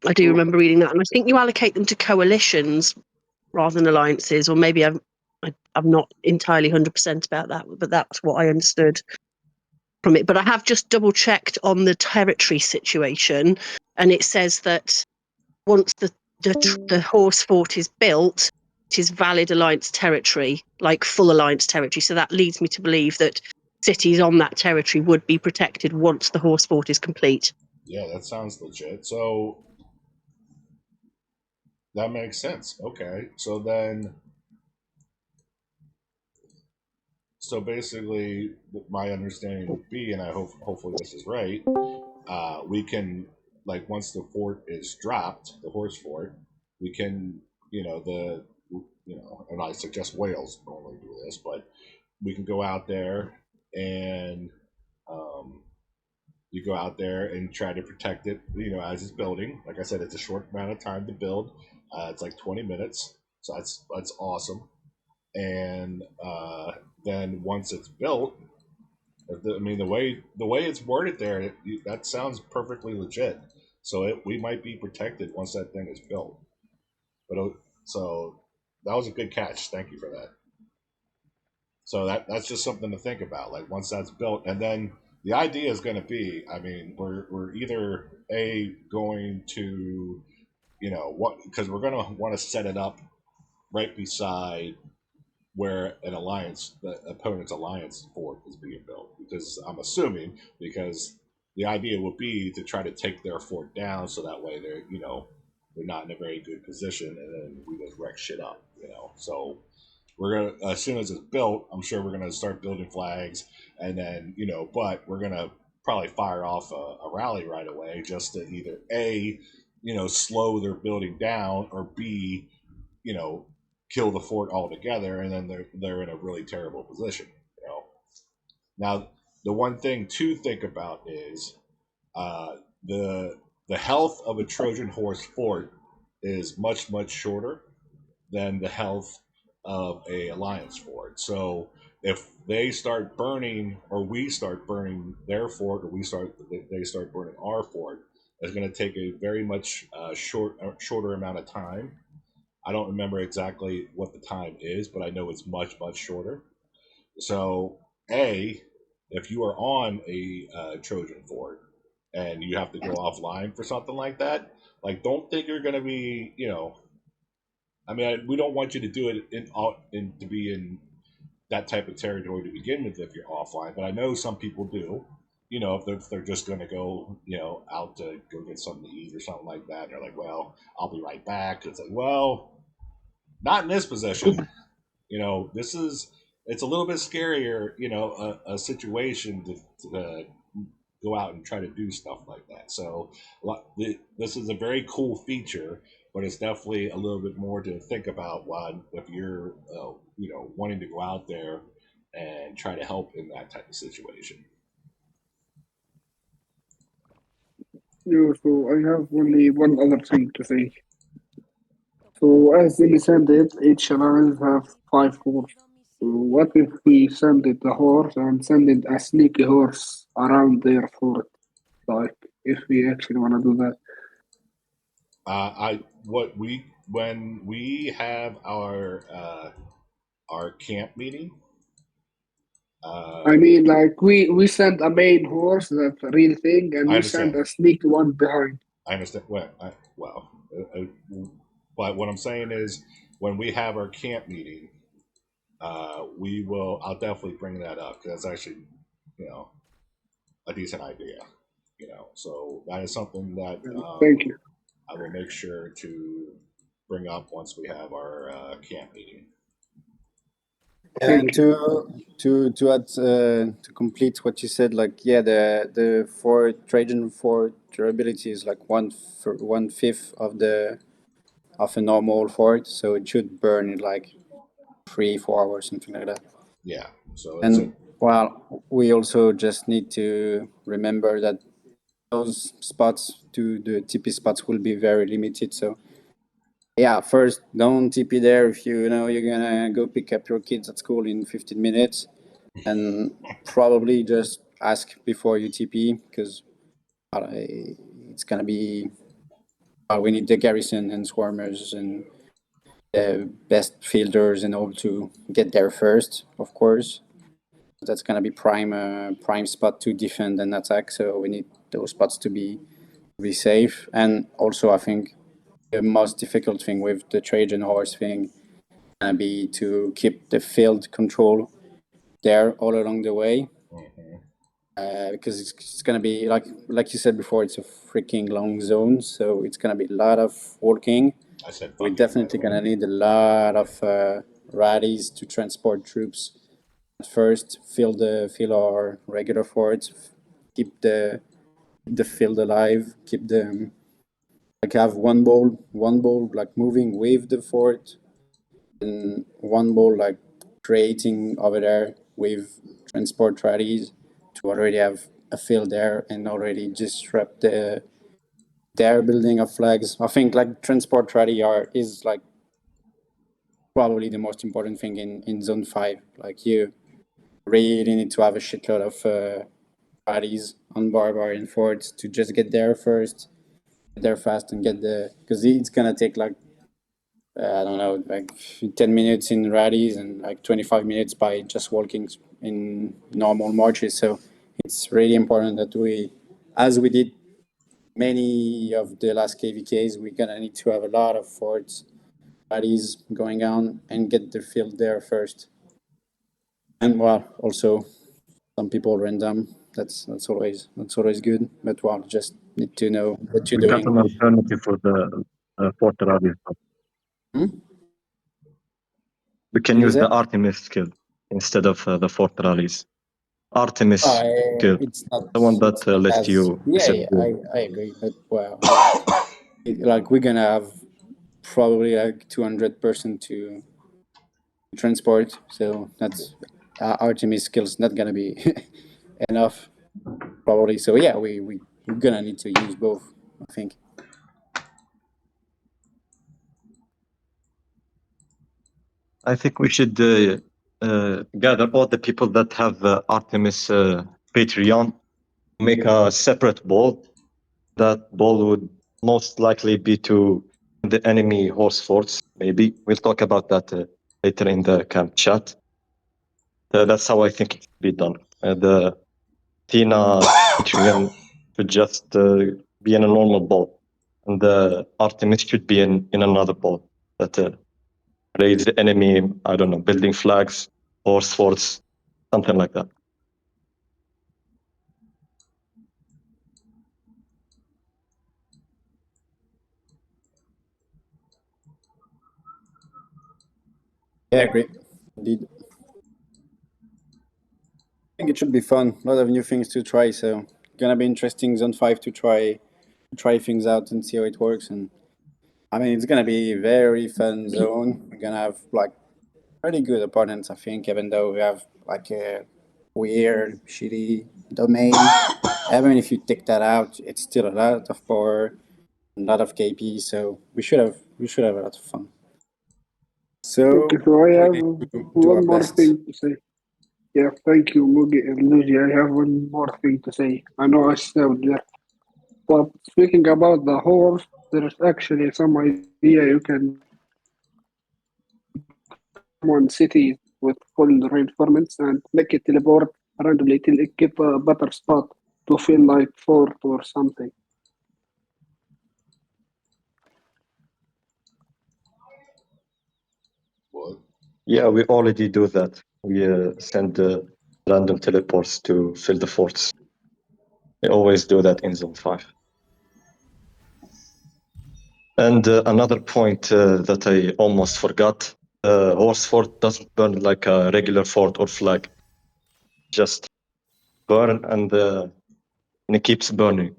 I do remember reading that, and I think you allocate them to coalitions rather than alliances, or maybe I'm not entirely 100% about that, but that's what I understood from it. But I have just double checked on the territory situation, and it says that once the horse fort is built, it is valid alliance territory, like full alliance territory. So that leads me to believe that cities on that territory would be protected once the horse fort is complete. Yeah, that sounds legit. So that makes sense. Okay, so basically, my understanding would be, and I hope hopefully this is right. We can like once the fort is dropped, the horse fort, we can and I suggest whales normally do this, but we can go out there and um, you go out there and try to protect it, as it's building. Like I said, it's a short amount of time to build. It's like 20 minutes, so that's awesome. And then once it's built, I mean, the way it's worded there, that sounds perfectly legit. So we might be protected once that thing is built. But so that was a good catch. Thank you for that. So that's just something to think about. Like once that's built, and then the idea is going to be, I mean, we're either going to, what, because we're going to want to set it up right beside where the opponent's alliance fort is being built. Because I'm assuming, because the idea would be to try to take their fort down, so that way they're not in a very good position, and then we just wreck shit up. So we're gonna, as soon as it's built, I'm sure we're gonna start building flags, and then but we're gonna probably fire off a rally right away, just to either slow their building down, or b you know kill the fort altogether, and then they're in a really terrible position. Now, the one thing to think about is uh, the health of a Trojan horse fort is much shorter than the health of a alliance fort. So if they start burning, or we start burning their fort, or they start burning our fort, it's going to take a very much shorter amount of time. I don't remember exactly what the time is, but I know it's much shorter. So, if you are on a Trojan fort and you have to go offline for something like that, like, don't think you're going to be, I mean, we don't want you to do it to be in that type of territory to begin with if you're offline. But I know some people do. If they're just going to go, out to go get something to eat or something like that, they're like, well, I'll be right back. It's like, well, not in this position. This is, it's a little bit scarier. A situation to go out and try to do stuff like that. So this is a very cool feature, but it's definitely a little bit more to think about if you're wanting to go out there and try to help in that type of situation. Yeah, so I have only one other thing to say. So as they send it, each alliance have 5 horse. So what if we send it a horse and send it a sneaky horse around their fort? Like if we actually want to do that. I what we When we have our camp meeting. I mean, like we send a main horse, that's a real thing, and I we send understand. a sneaky one behind. I understand. But what I'm saying is, when we have our camp meeting, we will. I'll definitely bring that up, because that's actually, you know, a decent idea. So that is something that Thank you. I will make sure to bring up once we have our camp meeting. And Thank you. to add to complete what you said, like yeah, the fort Trajan fort durability is like 1/5 of a normal fort, so it should burn in like 3-4 hours, something like that. Yeah. So And well, we also just need to remember that those spots to the TP spots will be very limited. So yeah, first don't TP there if you know you're gonna go pick up your kids at school in 15 minutes, and probably just ask before you TP, because it's gonna be we need the garrison and swarmers and the best fielders and all to get there first, of course. That's gonna be prime spot to defend and attack. So we need those spots to be safe. And also, I think the most difficult thing with the Trajan horse thing gonna be to keep the field control there all along the way. Because it's gonna be like you said before, it's a freaking long zone, so it's gonna be a lot of walking. I said, We're fucking, by the definitely way. gonna need a lot of rallies to transport troops. At first, fill our regular forts, keep the field alive, keep them like have one ball like moving with the fort, and one ball like creating over there with transport rallies to already have a field there and already disrupt their building of flags. I think like transport rally is like probably the most important thing in zone 5. Like really need to have a shitload of bodies on barbarian forts to just get there first, get there fast, and get the because it's gonna take like I don't know, like 10 minutes in rallies and like 25 minutes by just walking in normal marches. So it's really important that we, as we did many of the last KVKs, we're gonna need to have a lot of forts, rallies going on and get the field there first. And well, also some people random. That's always good. But well, just need to know what you're We got doing. an alternative for the fort rallies. Hmm? We can Did you use say? the Artemis skill instead of the fort rallies. Artemis skill, It's not. the one that It's not lets as. you Yeah, set yeah, the I agree. But well, like we're gonna have probably like 200% to transport. So that's Artemis skills not gonna be enough probably. So yeah, we're gonna need to use both. I think. I think we should gather all the people that have Artemis Patreon, make a separate ball. That ball would most likely be to the enemy horse forts, maybe. We'll talk about that later in the camp chat. That's how I think it should be done. The Tina Patreon should just be in a normal ball, and the Artemis should be in another ball that raise the enemy, I don't know, building flags, horse forts, something like that. Yeah, I agree. Indeed. I think it should be fun. A lot of new things to try. So gonna be interesting Zone 5 to try things out and see how it works. And I mean, it's gonna be a very fun zone. We're gonna have like pretty good opponents, I think, even though we have like a weird, shitty domain. Even if you take that out, it's still a lot of power, a lot of KP. So we should have a lot of fun. So Okay, so I we have need to do our one more best. thing to say. Yeah, thank you, Mugi and Luigi. I have one more thing to say. I know I said that, but speaking about the horse, there's actually some idea you can come on cities with full reinforcements and make it teleport randomly till it get a better spot to feel like fort or something. What? Yeah, we already do that. We send random teleports to fill the forts. We always do that in Zone 5. And another point that I almost forgot, horse fort doesn't burn like a regular fort or flag. Just burn and it keeps burning.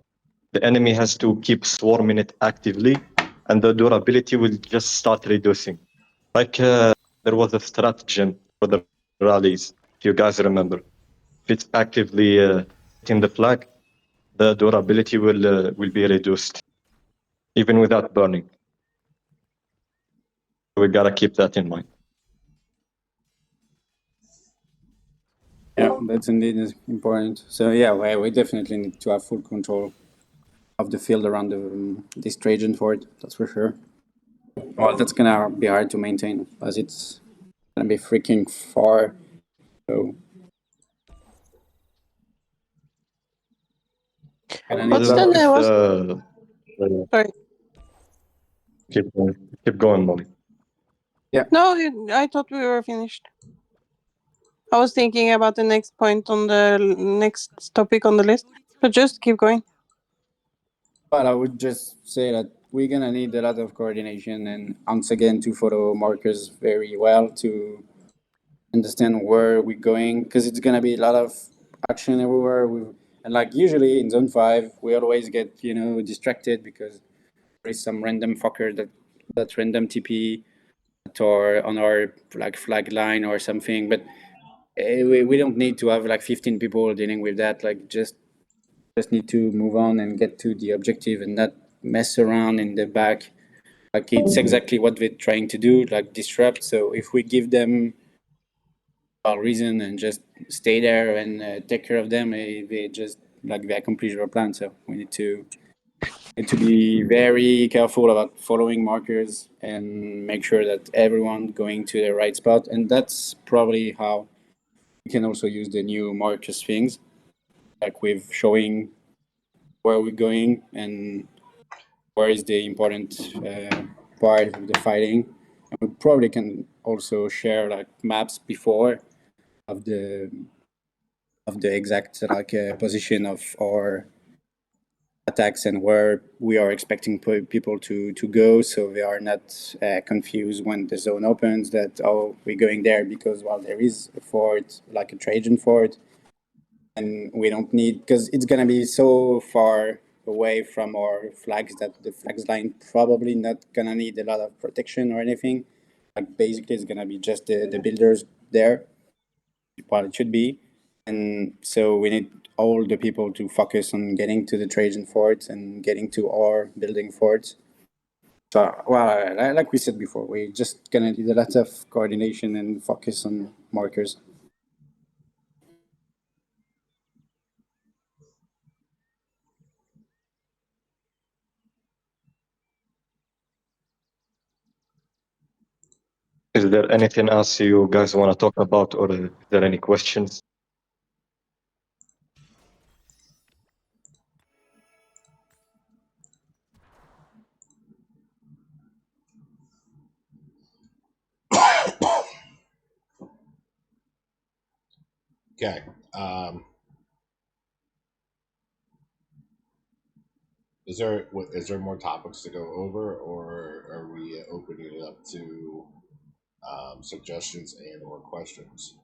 The enemy has to keep swarming it actively, and the durability will just start reducing. Like there was a stratagem for the rallies, if you guys remember. If it's actively hitting the flag, the durability will be reduced, even without burning. We gotta keep that in mind. Yeah, that's indeed is important. So yeah, we definitely need to have full control of the field around this Trajan fort. That's for sure. Well, that's gonna be hard to maintain as it's gonna be freaking far. So gonna need What's a the lot of. what's sorry? Keep going, Molly. No, I thought we were finished. I was thinking about the next point on the next topic on the list, but just keep going. But I would just say that we're gonna need a lot of coordination and once again to follow markers very well to understand where we're going because it's gonna be a lot of action everywhere. And like usually in Zone 5, we always get distracted because there is some random fucker that random TP or on our like flag line or something. But we don't need to have like 15 people dealing with that. Like just need to move on and get to the objective and not mess around in the back. Like it's exactly what we're trying to do, like disrupt. So if we give them reason and just stay there and take care of them. They just like they accomplish their plan. So we need to be very careful about following markers and make sure that everyone going to the right spot. And that's probably how we can also use the new markers things, like with showing where we're going and where is the important part of the fighting. And we probably can also share like maps before of the exact like position of our attacks and where we are expecting people to go, so they are not confused when the zone opens that we're going there because there is a fort like a Trajan fort, and we don't need because it's gonna be so far away from our flags that the flags line probably not gonna need a lot of protection or anything. Like basically, it's gonna be just the builders there. Well, it should be. And so we need all the people to focus on getting to the Trajan forts and getting to our building forts. So, like we said before, we're just gonna need a lot of coordination and focus on markers. Is there anything else you guys want to talk about, or is there any questions? Okay. Is there more topics to go over, or are we opening it up to suggestions and or questions?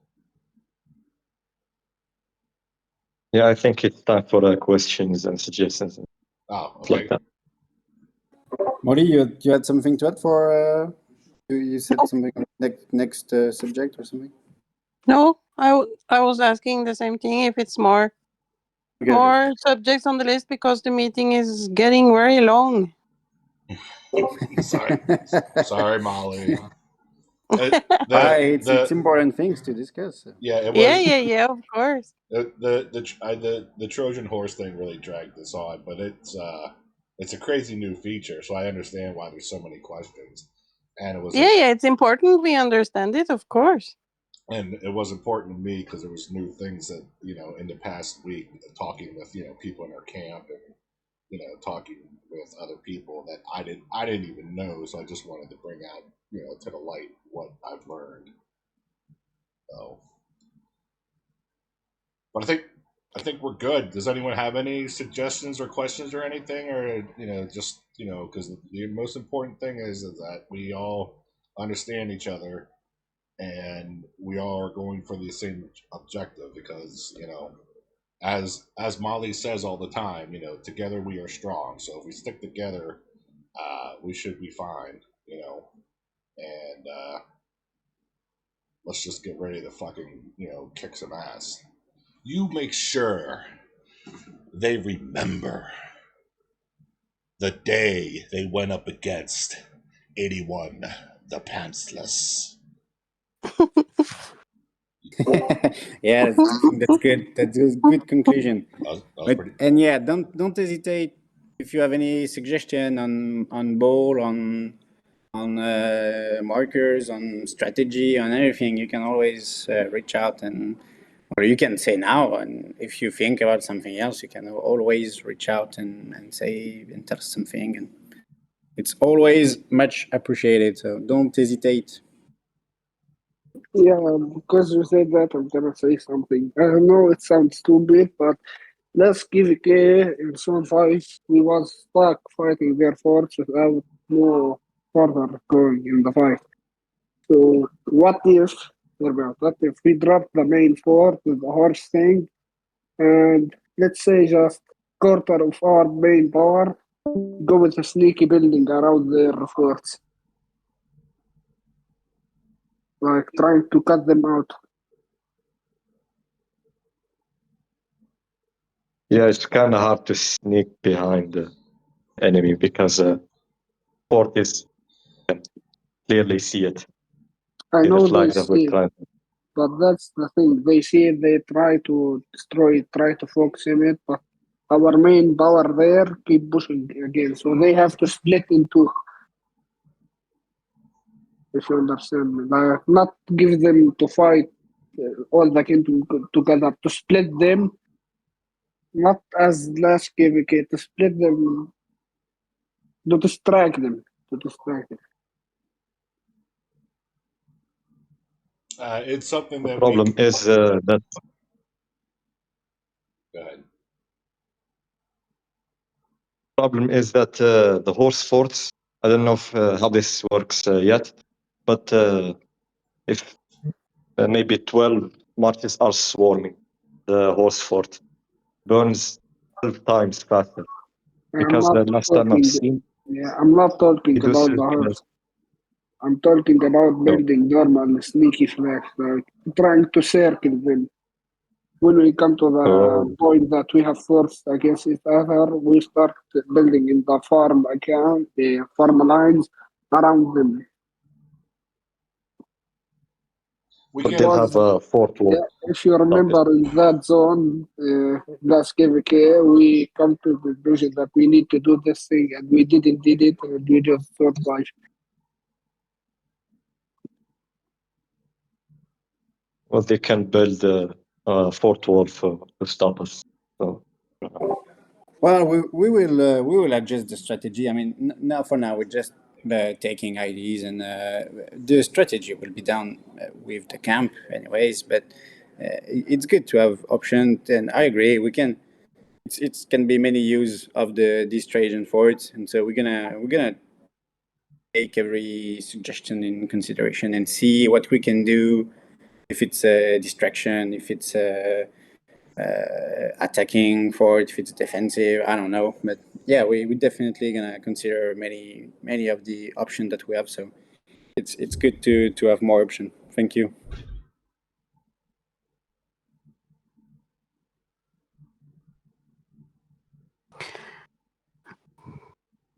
Yeah, I think it's time for questions and suggestions and Oh, stuff like okay. that. Molly, you had something to add for? You said something next subject or something. No, I was asking the same thing. If it's more subjects on the list because the meeting is getting very long. Sorry, Molly. It's important things to discuss. Yeah, it was. Yeah, of course. The Trojan horse thing really dragged this on, but it's a crazy new feature, so I understand why there's so many questions. And it was Yeah, it's important we understand it, of course. and it was important to me because there was new things that in the past week, talking with people in our camp and talking with other people that I didn't even know, so I just wanted to bring out to the light what I've learned. So, but I think we're good. Does anyone have any suggestions or questions or anything, or just because the most important thing is that we all understand each other and we all are going for the same objective because as Molly says all the time, together we are strong. So if we stick together, we should be fine, and let's just get ready to fucking kick some ass. You make sure they remember the day they went up against 81 the Pantsless. Yeah, that's good. That's a good conclusion. That was pretty. And yeah, don't hesitate if you have any suggestion on ball, on markers, on strategy, on anything. You can always reach out or you can say now. And if you think about something else, you can always reach out and say and tell us something. And it's always much appreciated. So don't hesitate. Yeah, because you said that, I'm gonna say something. I know it sounds stupid, but let's give it in Zone 5. We was stuck fighting their forts without no further going in the fight. So what if we drop the main fort with the horse thing, and let's say just quarter of our main power go with a sneaky building around their forts, like trying to cut them out. Yeah, it's kind of hard to sneak behind the enemy because forties can clearly see it. I See the know they flag that we're see it. trying. But that's the thing. They see it, they try to destroy it, try to focus on it, but our main power there keep pushing again. So they have to split in two, if you understand me. Like, not give them to fight all the kin together, to split them, not as last KVK, to split them, to distract them, to distract them. It's something that we Problem is that go ahead. the horse forts. I don't know how this works yet, but if maybe 12 marches are swarming, the horse fort burns 12 times faster. I'm Because not the last time I've talking, seen, yeah, I'm not talking we do about the circular. horse. I'm talking about So, building normal sneaky flags, like trying to circle them. When we come to the oh, point that we have forced against each other, we start building in the farm account, the farm lines around them. We but they'll can have Was a fort wall. yeah, if you Stop it. remember in that zone, that's KVK, we come to the conclusion that we need to do this thing, and we didn't did it, and we just survived. Well, they can build a fort wall to stop us. So, Well, we will adjust the strategy. I mean, now for now we're just taking IDs, and the strategy will be done with the camp, anyways. But it's good to have options, and I agree. We can. It's can be many use of these Trajan forts, and so we're gonna take every suggestion in consideration and see what we can do. If it's a distraction, if it's a attacking fort, if it's defensive, I don't know. But yeah, we definitely gonna consider many of the options that we have. So it's good to have more option. Thank you.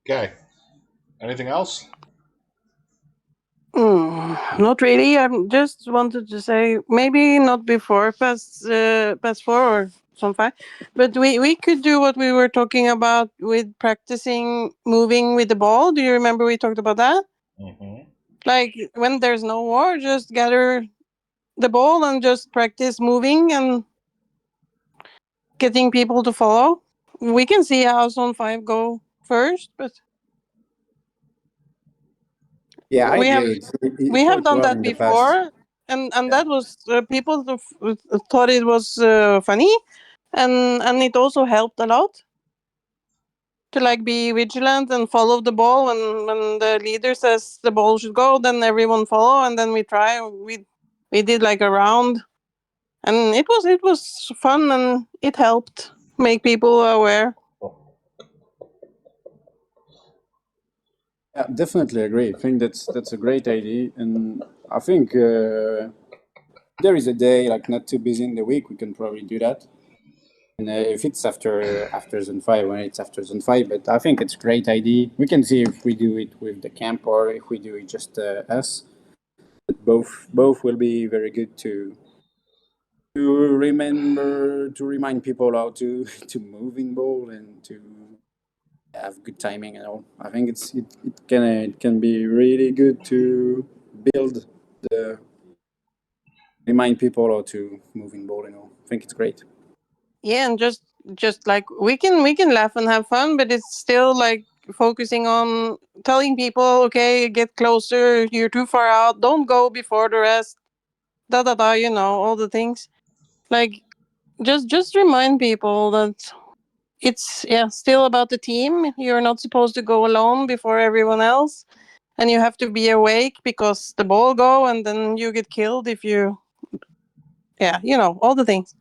okay. Anything else? Not really. I just wanted to say maybe not before past four or some five, but we could do what we were talking about with practicing moving with the ball. Do you remember we talked about that? Mm-hmm. Like when there's no war, just gather the ball and just practice moving and getting people to follow. We can see how Zone 5 go first, but Yeah, I we have agree. we It have worked done well that in the past. before, and Yeah. that was people thought it was funny, and it also helped a lot to like be vigilant and follow the ball when the leader says the ball should go, then everyone follow, and then we did like a round, and it was fun, and it helped make people aware. Yeah, definitely agree. I think that's a great idea, and I think there is a day like not too busy in the week, we can probably do that. And if it's after Zone 5, when it's after Zone 5, but I think it's a great idea. We can see if we do it with the camp or if we do it just us. But both will be very good to remind people how to to move in ball and to have good timing and all. I think it can be really good to build the remind people how to move in ball and all. I think it's great. Yeah, and just like we can laugh and have fun, but it's still like focusing on telling people, okay, get closer, you're too far out, don't go before the rest, da da da, all the things. Like just remind people that it's still about the team. You're not supposed to go alone before everyone else, and you have to be awake because the ball go and then you get killed if you all the things.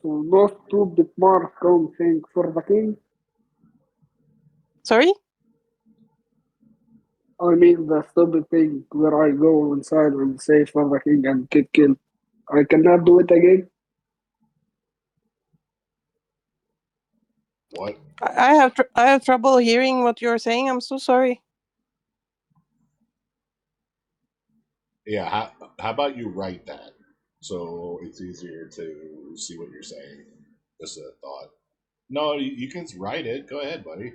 So those two bit more strong thing for the king. Sorry. I mean the stupid thing where I go inside and say for the king and get killed. I cannot do it again. What? I have trouble hearing what you're saying. I'm so sorry. Yeah, how about you write that so it's easier to see what you're saying? Just a thought. No, you can write it. Go ahead, buddy.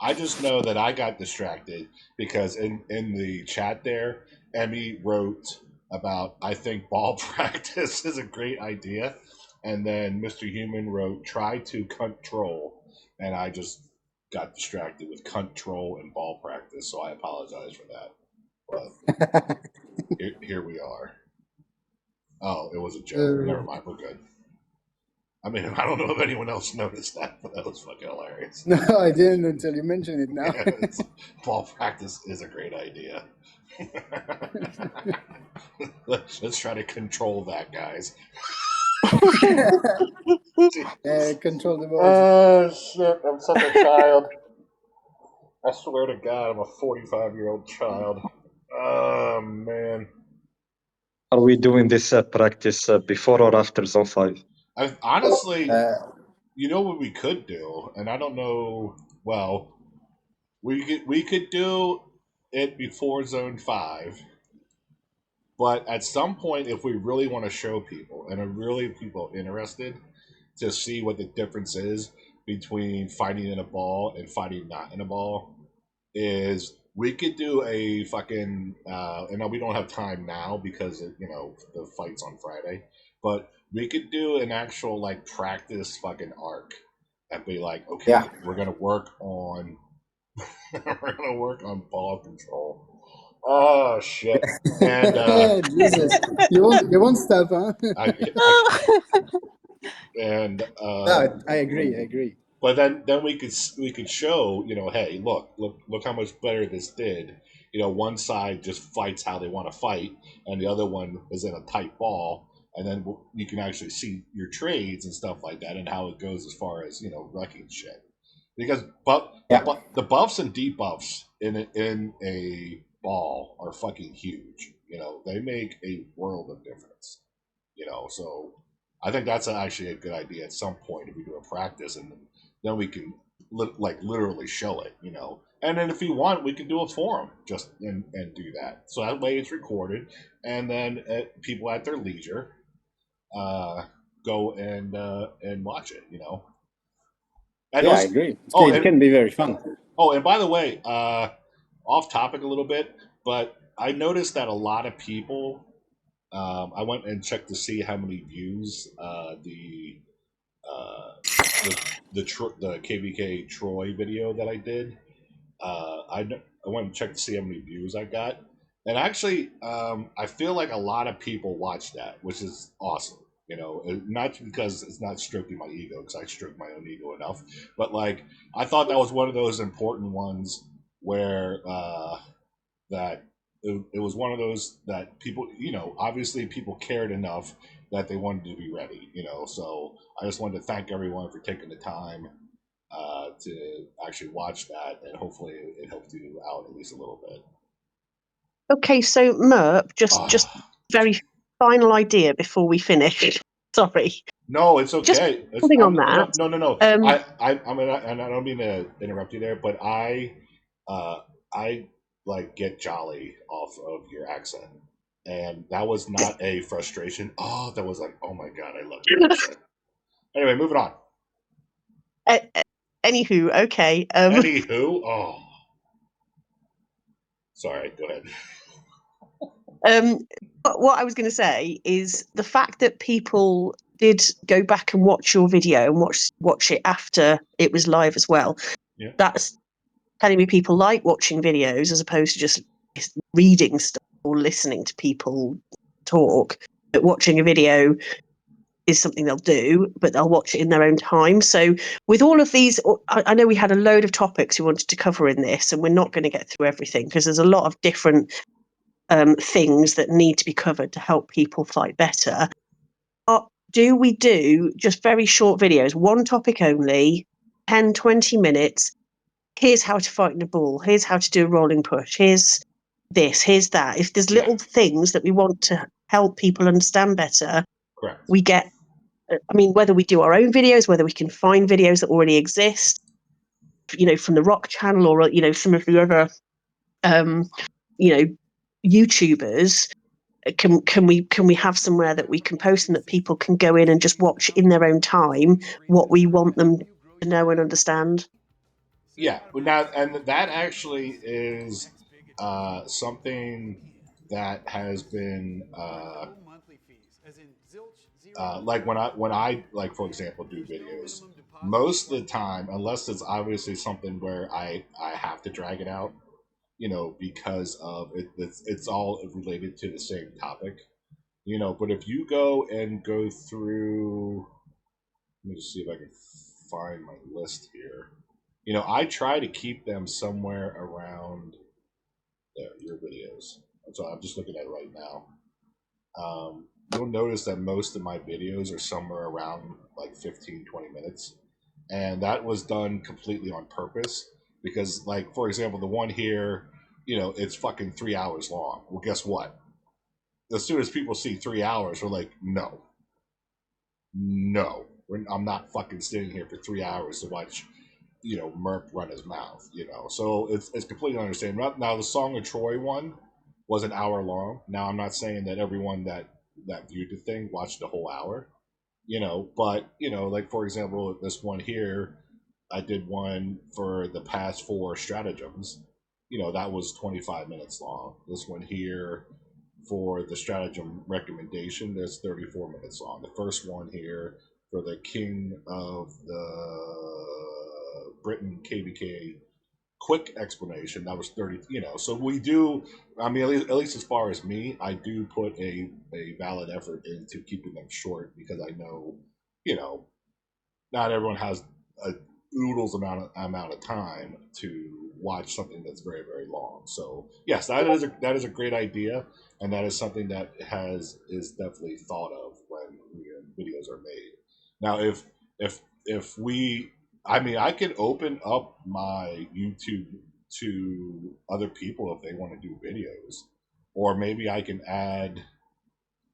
I just know that I got distracted because in the chat there, Emmy wrote about I think ball practice is a great idea, and then Mr. Human wrote try to control, and I just got distracted with control and ball practice, so I apologize for that. But here we are. Oh, it was a joke. Never mind, we're good. I mean, I don't know if anyone else noticed that, but that was fucking hilarious. No, I didn't until you mentioned it now. Ball practice is a great idea. Let's try to control that, guys. Control the voice. Oh, shit. I'm such a child. I swear to God, I'm a 45-year-old child. Oh, man. Are we doing this practice before or after Zone 5? Honestly, you know what we could do, and I don't know. Well, we could do it before Zone 5, but at some point, if we really want to show people and are really people interested to see what the difference is between fighting in a ball and fighting not in a ball, is we could do a fucking and we don't have time now because the fight's on Friday, but we could do an actual like practice fucking arc and be like, okay, Yeah. we're gonna work on we're gonna work on ball control. Oh shit! And Jesus, you won't stop, huh? No, I agree. But then we could show, hey, look how much better this did. One side just fights how they want to fight, and the other one is in a tight ball, and then you can actually see your trades and stuff like that, and how it goes as far as wrecking shit. Because the buffs and debuffs in a ball are fucking huge. They make a world of difference. So I think that's actually a good idea at some point if we do a practice, and then we can literally show it. And then if you want, we can do a forum just and do that. So that way it's recorded, and then people at their leisure go and watch it. And Yeah, also, I agree. oh, It can be very fun. oh, and by the way, off topic a little bit, but I noticed that a lot of people. I went and checked to see how many views the KVK Troy video that I did. I went and checked to see how many views I got, and actually, I feel like a lot of people watched that, which is awesome. Not because it's not stroking my ego, because I stroke my own ego enough, but like I thought that was one of those important ones where that it was one of those that people, obviously people cared enough that they wanted to be ready, So I just wanted to thank everyone for taking the time to actually watch that, and hopefully it helped you out at least a little bit. Okay, so Merp, just very final idea before we finish. Sorry. No, it's Just okay. building on that. No. I'm gonna, and I don't mean to interrupt you there, but I like get jolly off of your accent, and that was not a frustration. Oh, that was like, oh my god, I love your accent. Anyway, moving on. Anywho, okay. Anywho, oh, sorry. Go ahead. What I was going to say is the fact that people did go back and watch your video and watch it after it was live as well. Yeah. That's telling me people like watching videos as opposed to just reading stuff or listening to people talk. But watching a video is something they'll do, but they'll watch it in their own time. So with all of these, I know we had a load of topics we wanted to cover in this, and we're not going to get through everything because there's a lot of different things that need to be covered to help people fight better. Do we do just very short videos, one topic only, 10, 20 minutes? Here's how to fight in a ball. Here's how to do a rolling push. Here's this, here's that. If there's little things that we want to help people understand better, Correct. we get, whether we do our own videos, whether we can find videos that already exist, from the Rock channel or, some of the other, YouTubers, can we have somewhere that we can post and that people can go in and just watch in their own time what we want them to know and understand? Yeah, but now and that actually is something that has been like when I like, for example, do videos. Most of the time, unless it's obviously something where I have to drag it out, because of it, it's all related to the same topic, But if you go through, let me just see if I can find my list here. I try to keep them somewhere around there. Your videos. So I'm just looking at it right now. You'll notice that most of my videos are somewhere around like 15, 20 minutes. And that was done completely on purpose because, like, for example, the one here, it's fucking 3 hours long. Well, guess what? As soon as people see 3 hours, we're like, no, no, I'm not fucking sitting here for 3 hours to watch, Merp run his mouth, So it's completely understandable. Now, the Song of Troy one was an hour long. Now, I'm not saying that everyone that viewed the thing watched the whole hour, but like, for example, this one here, I did one for the past 4 stratagems. That was 25 minutes long. This one here for the stratagem recommendation, there's 34 minutes long. The first one here for the King of the Britain KBK quick explanation, that was 30. So we do, I mean, at least as far as me, I do put a valid effort into keeping them short because I know, not everyone has a oodles amount of time to watch something that's very, very long. So yes, that is a great idea, and that is something that is definitely thought of when videos are made. Now, if we, I mean, I can open up my YouTube to other people if they want to do videos, or maybe I can add,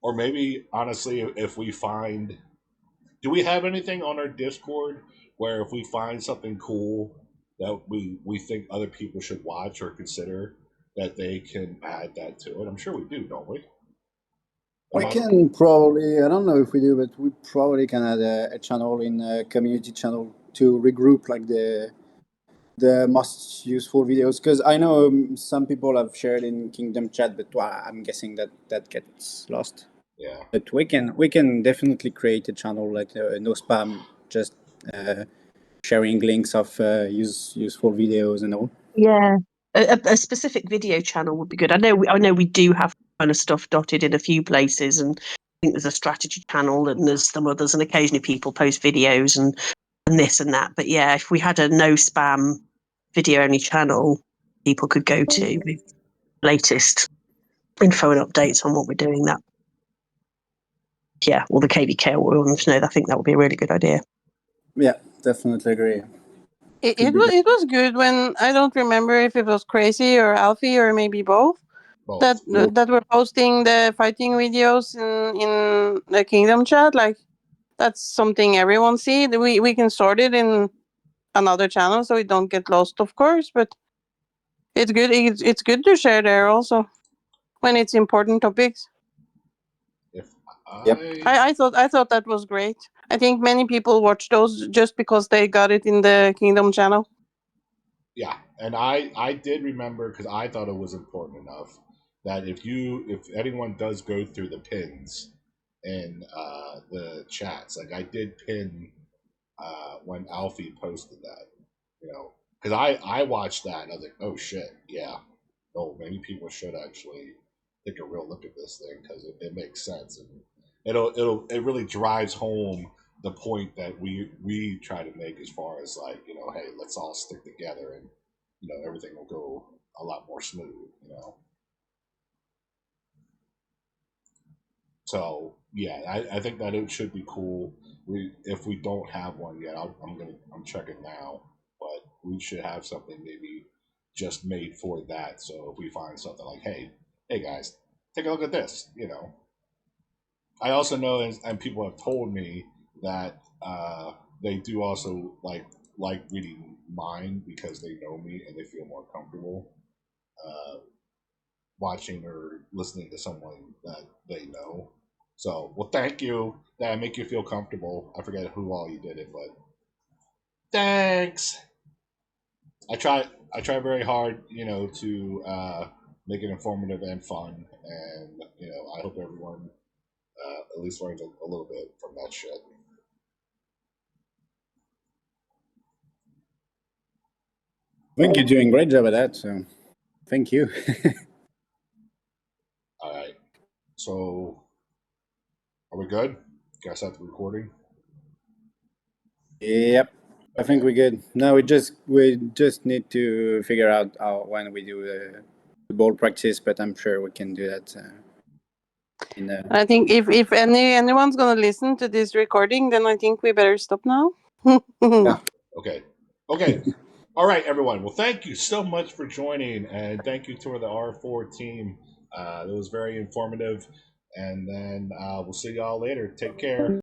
or maybe honestly, if we find, do we have anything on our Discord where if we find something cool that we think other people should watch or consider, that they can add that to it? I'm sure we do, don't we? We Am I? can probably, I don't know if we do, but we probably can add a channel in a community channel to regroup like the most useful videos. Because I know some people have shared in Kingdom Chat, but I'm guessing that gets lost. Yeah. But we can definitely create a channel like no spam, just sharing links of useful videos and all. Yeah, a specific video channel would be good. I know we do have kind of stuff dotted in a few places, and I think there's a strategy channel and there's some others, and occasionally people post videos and this and that. But yeah, if we had a no spam video only channel, people could go to with latest info and updates on what we're doing. That, yeah, or the KVK, or we want to know. I think that would be a really good idea. Yeah, definitely agree. It, Could it be was it was good when I don't remember if it was Crazy or Alfie or maybe both that Both. that were posting the fighting videos in the Kingdom Chat. Like that's something everyone see. We can sort it in another channel so it don't get lost, of course. But it's good. It's good to share there also when it's important topics. If Yep. I thought that was great. I think many people watch those just because they got it in the Kingdom channel. Yeah, and I did remember because I thought it was important enough that if anyone does go through the pins in the chats, like I did pin when Alfie posted that, because I watched that and I was like, oh shit, yeah, oh, maybe people should actually take a real look at this thing because it makes sense, and it really drives home the point that we try to make as far as, like, hey, let's all stick together and everything will go a lot more smooth. So yeah, I think that it should be cool. If we don't have one yet, I'm checking now, but we should have something maybe just made for that. So if we find something like, hey guys, take a look at this. I also know, and people have told me that they do also like reading mine because they know me and they feel more comfortable. Uh, watching or listening to someone that they know. So, well, thank you. That make you feel comfortable. I forget who all you did it, but thanks. I try. I try very hard, to make it informative and fun, and I hope everyone at least learns a little bit from that shit. I think you're doing a great job at that. So, thank you. All right. So, are we good? Guys, have the recording. Yep. I think Okay. we're good. No, we just need to figure out when we do the ball practice, but I'm sure we can do that. I think if anyone's gonna listen to this recording, then I think we better stop now. Yeah. Okay. Okay. All right, everyone. Well, thank you so much for joining, and thank you to the R4 team. It was very informative. And then we'll see y'all later. Take care.